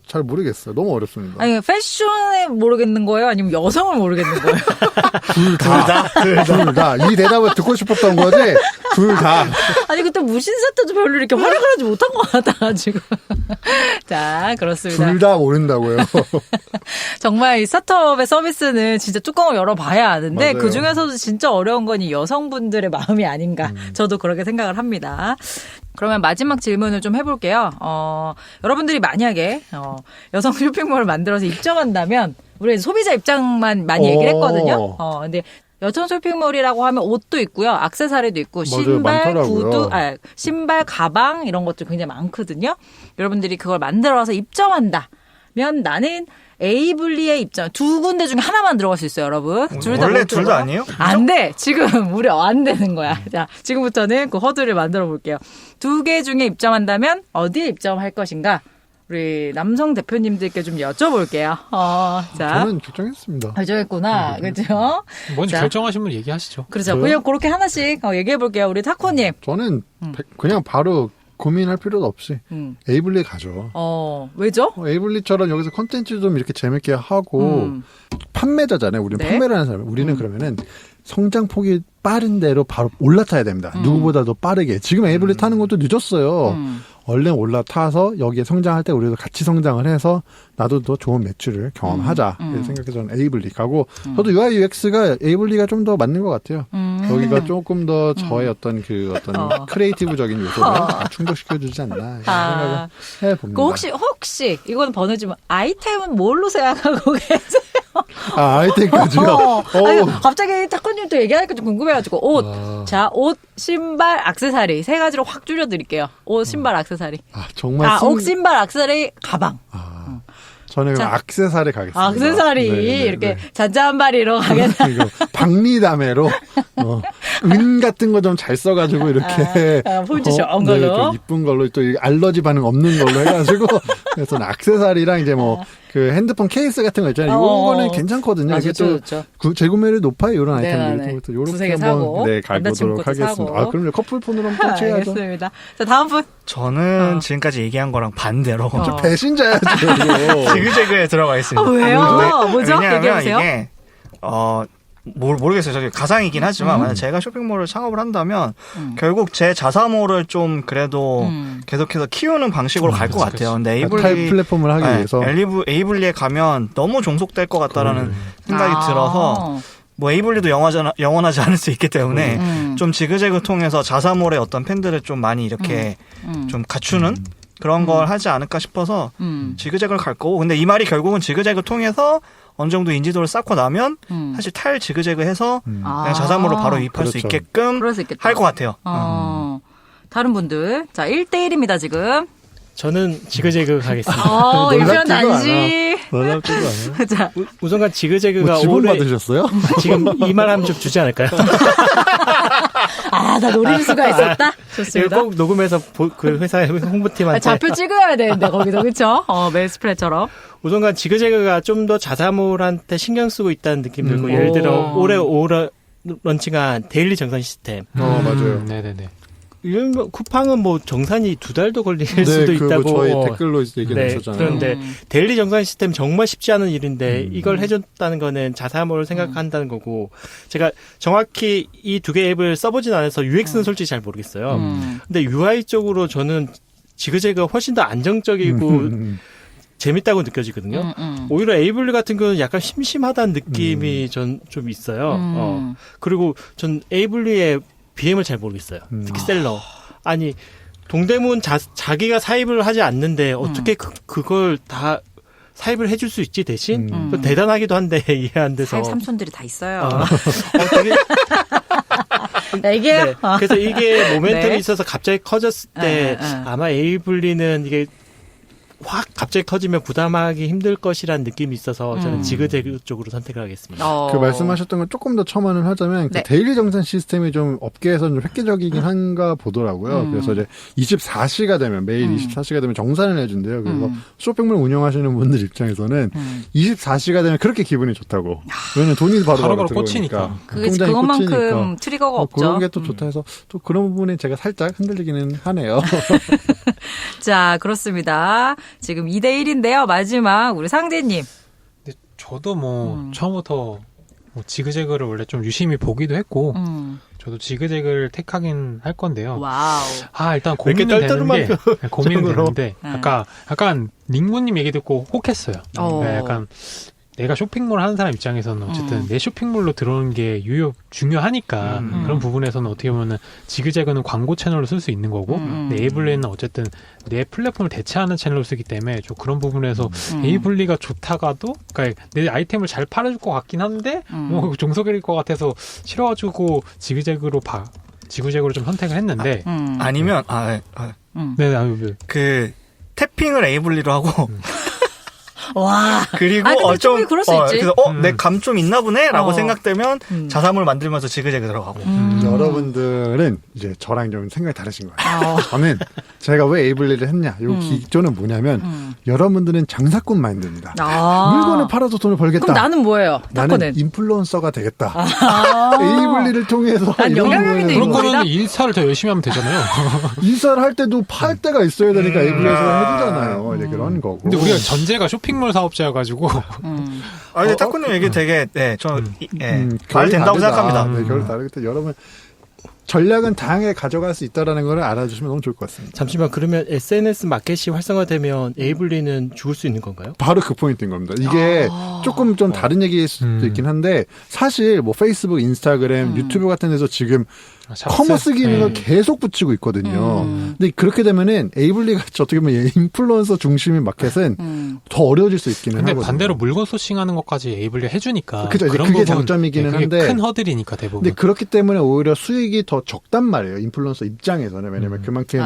잘 모르겠어요. 너무 어렵습니다. 아니 패션에 모르겠는 거예요? 아니면 여성을 모르겠는 거예요? 둘 다. 이 대답을 듣고 싶었던 거지. 둘 다. 아니 그때 무신사 때도 별로 이렇게 활약을 하지 못한 것 같아가지고. 자 그렇습니다. 둘 다 모른다고요. 정말 이 스타트업의 서비스는 진짜 뚜껑을 열어봐야 아는데 맞아요. 그 중에서도 진짜 어려운 건 이 여성분들의 마음이 아닌가. 저도 그렇게 생각을 합니다. 그러면 마지막 질문을 좀 해볼게요. 여러분들이 만약에 여성 쇼핑몰을 만들어서 입점한다면 우리 소비자 입장만 많이 얘기를 했거든요. 근데 여성 쇼핑몰이라고 하면 옷도 있고요, 액세서리도 있고, 맞아요, 신발, 많더라고요. 구두, 신발, 가방 이런 것들 굉장히 많거든요. 여러분들이 그걸 만들어서 입점한다면 나는 에이블리에 입점 두 군데 중에 하나만 들어갈 수 있어요, 여러분. 원래 둘 다 아니에요? 안 돼. 지금 우리 안 되는 거야. 자, 지금부터는 그 허들을 만들어 볼게요. 두 개 중에 입점한다면 어디에 입점할 것인가? 우리 남성 대표님들께 좀 여쭤볼게요. 자. 저는 결정했습니다. 결정했구나. 그렇죠? 뭔지 자. 결정하신 분 얘기하시죠. 그렇죠. 그냥 그렇게 하나씩 얘기해 볼게요. 우리 타코님. 저는 그냥 바로 고민할 필요도 없이 에이블리 가죠. 왜죠? 에이블리처럼 여기서 컨텐츠 좀 이렇게 재밌게 하고 판매자잖아요. 우리는 네. 판매를 하는 사람. 우리는 그러면은 성장폭이 빠른 대로 바로 올라타야 됩니다. 누구보다도 빠르게. 지금 에이블리 타는 것도 늦었어요. 얼른 올라타서 여기에 성장할 때 우리도 같이 성장을 해서 나도 더 좋은 매출을 경험하자. 이렇게 생각해서 저는 에이블리 가고 저도 UI UX가 에이블리가 좀 더 맞는 것 같아요. 여기가 조금 더 저의 어떤 크리에이티브적인 요소를 충족시켜주지 않나 이런 생각을 해봅니다. 혹시 이거는 번호지만 아이템은 뭘로 생각하고 계세요? 아이템까지요? 아니, 갑자기 타코님 또 얘기하니까 좀 궁금해가지고 옷, 신발, 액세서리 세 가지로 확 줄여드릴게요. 옷, 신발, 액세서리. 정말 옷, 신발, 액세서리, 가방. 저는 자, 액세서리 가겠습니다. 액세서리 이렇게 잔잔바리로 가겠다. 박리담회로 은 같은 거 좀 잘 써가지고 이렇게 포인트 좋은 걸로. 좀 이쁜 걸로 또 알러지 반응 없는 걸로 해가지고 그래서 액세서리랑 이제 그 핸드폰 케이스 같은 거 있잖아요. 이거는 괜찮거든요. 이게 또 재구매율이 높아요. 이런 아이템들이. 두세 개 요렇게 사고 한번 가보도록 하겠습니다. 그럼요. 커플폰으로 한번 통치해야죠. 알겠습니다. 자, 다음 분. 저는 지금까지 얘기한 거랑 반대로 배신자야죠. 지그재그에 들어가 있습니다. 왜요? 뭐죠? 왜냐하면 얘기해보세요. 이게 모르겠어요. 저기 가상이긴 하지만 만약 제가 쇼핑몰을 창업을 한다면 결국 제 자사몰을 좀 그래도 계속해서 키우는 방식으로 갈 것 같아요. 근데 에이블리 플랫폼을 하기 위해서 에이블리에 가면 너무 종속될 것 같다라는 생각이 들어서 에이블리도 영원하지 않을 수 있기 때문에 좀 지그재그 통해서 자사몰의 어떤 팬들을 좀 많이 이렇게 좀 갖추는 그런 걸 하지 않을까 싶어서 지그재그를 갈 거고, 근데 이 말이 결국은 지그재그 통해서 어느 정도 인지도를 쌓고 나면 사실 탈 지그재그 해서 그냥 자사몰로 바로 이입할 수 있게끔 할 것 같아요. 다른 분들. 자, 1대1입니다, 지금. 저는 지그재그 가겠습니다. 일편 단지. 놀랍지도 않아요. 자, 우선간 지그재그가 지분 받으셨어요? 지금 이 말 하면 좀 주지 않을까요? 나 노릴 수가 있었다? 좋습니다. 꼭 녹음해서 그 회사의 홍보팀한테. 좌표 찍어야 되는데, 거기도, 그쵸? 메일스프레드처럼. 우선간 지그재그가 좀 더 자사몰한테 신경 쓰고 있다는 느낌 들고, 예를 들어, 올해 런칭한 데일리 정산 시스템. 맞아요. 네네네. 이런 쿠팡은 정산이 2달도 걸릴 수도 있다고. 저희 댓글로 얘기했었잖아요. 그런데 데일리 정산 시스템 정말 쉽지 않은 일인데 이걸 해줬다는 거는 자사몰을 생각한다는 거고, 제가 정확히 이 두 개 앱을 써보진 않아서 UX는 솔직히 잘 모르겠어요. 근데 UI 쪽으로 저는 지그재그가 훨씬 더 안정적이고 재밌다고 느껴지거든요. 오히려 에이블리 같은 경우는 약간 심심하다는 느낌이 전 좀 있어요. 그리고 전 에이블리의 BM을 잘 모르겠어요. 특히 셀러. 아니, 동대문 자기가 사입을 하지 않는데 어떻게 그걸 다 사입을 해줄 수 있지 대신? 대단하기도 한데 이해 안 돼서. 사입 삼촌들이 다 있어요. 되게 이게 네. 그래서 이게 모멘텀이 네. 있어서 갑자기 커졌을 때 아마 에이블리는 이게 확 갑자기 커지면 부담하기 힘들 것이라는 느낌이 있어서 저는 지그재그 쪽으로 선택을 하겠습니다. 그 말씀하셨던 건 조금 더 첨언을 하자면 네. 그 데일리 정산 시스템이 좀 업계에서는 좀 획기적이긴 한가 보더라고요. 그래서 이제 24시가 되면 매일 24시가 되면 정산을 해준대요. 그래서 쇼핑몰 운영하시는 분들 입장에서는 24시가 되면 그렇게 기분이 좋다고. 왜냐면 돈이 바로바로 바로바로 들어오니까. 꽂히니까. 그것만큼 트리거가 없죠. 그런 게 또 좋다 해서 또 그런 부분에 제가 살짝 흔들리기는 하네요. 자, 그렇습니다. 지금 2대1인데요. 마지막 우리 상재님. 근데 저도 뭐 처음부터 뭐 지그재그를 원래 좀 유심히 보기도 했고 저도 지그재그를 택하긴 할 건데요. 와우. 일단 왜 이렇게 고민은 되는 떨떠름한 게 고민은 되는데 네. 약간 링고님 얘기 듣고 혹했어요. 네, 약간 내가 쇼핑몰 하는 사람 입장에서는 어쨌든 내 쇼핑몰로 들어오는 게 유효 중요하니까 그런 부분에서는 어떻게 보면은 지그재그는 광고 채널로 쓸 수 있는 거고 근데 에이블리는 어쨌든 내 플랫폼을 대체하는 채널로 쓰기 때문에 좀 그런 부분에서 에이블리가 좋다가도 그러니까 내 아이템을 잘 팔아줄 것 같긴 한데 뭐 종속일 것 같아서 싫어가지고 지그재그로 좀 선택을 했는데 아니면 네, 그 태핑을 에이블리로 하고 와. 그리고 근데 충분히 그럴 수 있지. 그래서 내 감 좀 있나 보네라고 생각되면 자사몰 만들면서 지그재그 들어가고. 여러분들은 이제 저랑 좀 생각이 다르신 거예요. 저는 제가 왜 에이블리를 했냐. 요 기조는 뭐냐면 여러분들은 장사꾼 마인드입니다. 물건을 팔아서 돈을 벌겠다. 그럼 나는 뭐예요? 나는 타코는? 인플루언서가 되겠다. 에이블리를 통해서 난 이런 영향력이 거에 있는 그런 인물이다? 거는 인스타를 더 열심히 하면 되잖아요. 인사를 할 때도 팔 때가 있어야 되니까 에이블리에서 해주잖아요. 이제 그런 거고. 근데 우리가 전제가 쇼핑몰 사업자여가지고 근데 타코님 얘기 되게 잘 결이 된다고 다르다. 생각합니다. 네, 결이 다르기 때문에 여러분 전략은 다양하게 가져갈 수 있다는 걸 알아주시면 너무 좋을 것 같습니다. 잠시만 그러면 SNS 마켓이 활성화되면 에이블리는 죽을 수 있는 건가요? 바로 그 포인트인 겁니다. 이게 조금 좀 다른 얘기일 수도 있긴 한데 사실 뭐 페이스북, 인스타그램, 유튜브 같은 데서 지금 커머스 기능을 계속 붙이고 있거든요. 근데 그렇게 되면은 에이블리가 어떻게 보면 인플루언서 중심인 마켓은 더 어려워질 수 있기는 근데 하거든요. 반대로 물건 소싱하는 것까지 에이블리 해주니까 그죠, 이제 그런 그게 부분, 장점이기는 그게 한데 큰 허들이니까 대부분. 근데 그렇기 때문에 오히려 수익이 더 적단 말이에요. 인플루언서 입장에서는. 왜냐면 그만큼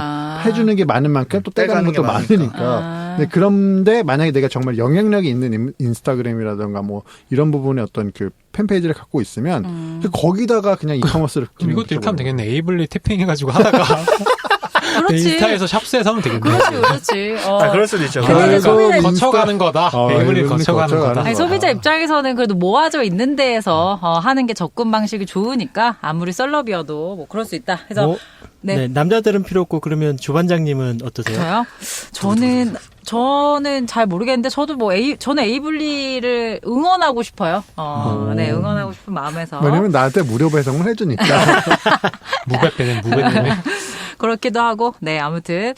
해주는 게 많은 만큼 또 떼가는 것도 많으니까. 네, 그런데 만약에 내가 정말 영향력이 있는 인스타그램이라든가 뭐 이런 부분의 어떤 그 팬페이지를 갖고 있으면 거기다가 그냥 이커머스를 그럼 이것도 이렇게 하면 되겠네. 에이블리 태핑 해가지고 하다가 그렇지. 인스타에서 샵스에서 하면 되겠네. 그렇지. 그럴 수도 있죠. 소비자 거쳐가는 거다. 에이블리 거쳐가는 거다. 아니, 소비자 입장에서는 그래도 모아져 있는 데에서 하는 게 접근 방식이 좋으니까 아무리 썰럽이어도 뭐 그럴 수 있다. 그래서 네, 남자들은 필요 없고 그러면 주반장님은 어떠세요? 저는 잘 모르겠는데 저도 저는 에이블리를 응원하고 싶어요. 네, 응원하고 싶은 마음에서. 왜냐면 나한테 무료 배송을 해주니까. 무배빼네, 무배빼네. 그렇기도 하고, 네, 아무튼.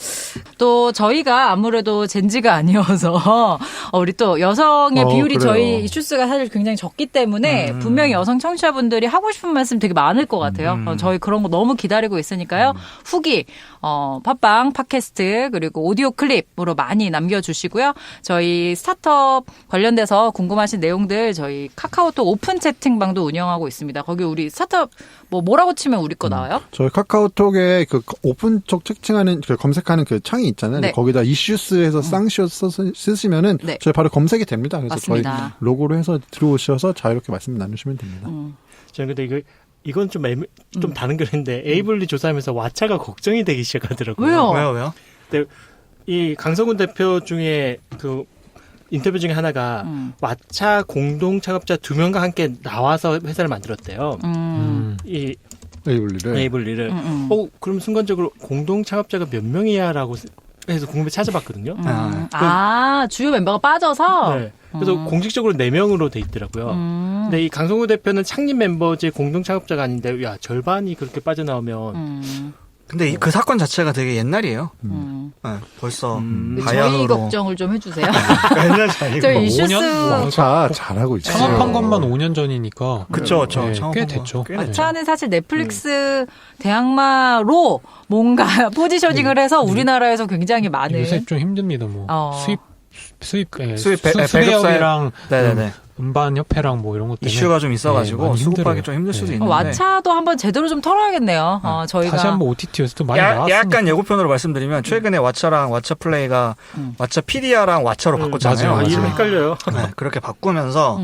또, 저희가 아무래도 젠지가 아니어서, 우리 또 여성의 비율이 그래요. 저희 이슈스가 사실 굉장히 적기 때문에, 분명히 여성 청취자분들이 하고 싶은 말씀 되게 많을 것 같아요. 저희 그런 거 너무 기다리고 있으니까요. 후기, 팟빵, 팟캐스트, 그리고 오디오 클립으로 많이 남겨주시고요. 저희 스타트업 관련돼서 궁금하신 내용들, 저희 카카오톡 오픈 채팅방도 운영하고 있습니다. 거기 우리 스타트업, 뭐라고 치면 우리 거 나와요? 저희 카카오톡에 그 오픈 쪽 채팅하는 검색하는 그 창이 있잖아요. 네. 거기다 이슈스에서 쌍시옷 쓰시면은 네. 저희 바로 검색이 됩니다. 그래서 맞습니다. 저희 로고로 해서 들어오셔서 자유롭게 말씀 나누시면 됩니다. 저는 근데 이건 좀 다른 글인데 에이블리 조사하면서 왓챠가 걱정이 되기 시작하더라고요. 왜요? 근데 이 강성훈 대표 중에 그 인터뷰 중에 하나가 왓챠 공동 창업자 2명과 함께 나와서 회사를 만들었대요. 이 에이블리를. 그럼 순간적으로 공동 창업자가 몇 명이야라고 해서 궁금해 찾아봤거든요. 주요 멤버가 빠져서? 네. 그래서 공식적으로 4명으로 돼 있더라고요. 근데 이 강성우 대표는 창립 멤버제 공동 창업자가 아닌데, 절반이 그렇게 빠져나오면, 근데 그 사건 자체가 되게 옛날이에요. 네, 벌써 저희 바야흐로 걱정을 좀 해주세요. 옛날 아니고 저희 5년? 이슈스 자 잘하고 있어요. 창업한 것만 5년 전이니까. 그쵸. 네, 꽤 창업한 됐죠. 꽤 됐죠. 마차는 사실 넷플릭스 대항마로 뭔가 포지셔닝을 해서 우리나라에서 굉장히 많은 요새 좀 힘듭니다. 뭐 수입 배급사랑 네네네. 음반 협회랑 뭐 이런 것 때문에 이슈가 좀 있어가지고 많이 수급하기 힘들어요. 좀 힘들 수도 있는데 왓챠도 한번 제대로 좀 털어야겠네요. 저희가 다시 한번 OTT에서 또 많이 나왔으니까. 약간 예고편으로 말씀드리면 최근에 왓챠랑 왓챠플레이가 왓챠피디아랑 왓챠로 바꿨잖아요. 맞아요. 이름 헷갈려요. 네, 그렇게 바꾸면서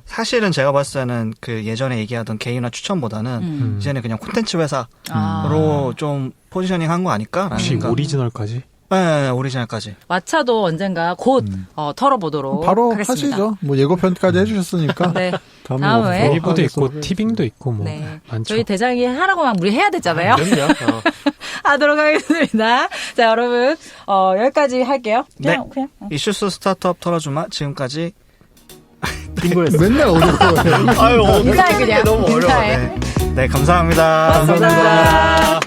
사실은 제가 봤을 때는 그 예전에 얘기하던 개인화 추천보다는 이제는 그냥 콘텐츠 회사로 좀 포지셔닝 한 거 아닐까라는 혹시 생각. 오리지널까지? 네, 오리지널까지. 왓챠도 언젠가 곧 털어보도록 바로 하겠습니다. 하시죠. 뭐 예고편까지 해주셨으니까. 네. 다음에 웨이브도 있고 티빙도 있고 뭐 네. 많죠. 저희 대장이 하라고 하면 우리 해야 되잖아요. 그럼요. 하도록 하겠습니다. 자, 여러분 여기까지 할게요. 그냥 이슈스 스타트업 털어주마 지금까지 빙고였어요. 맨날 어려워요. 아유 인사해 그냥 너무 어려워. 인사해. 네, 감사합니다. 감사합니다.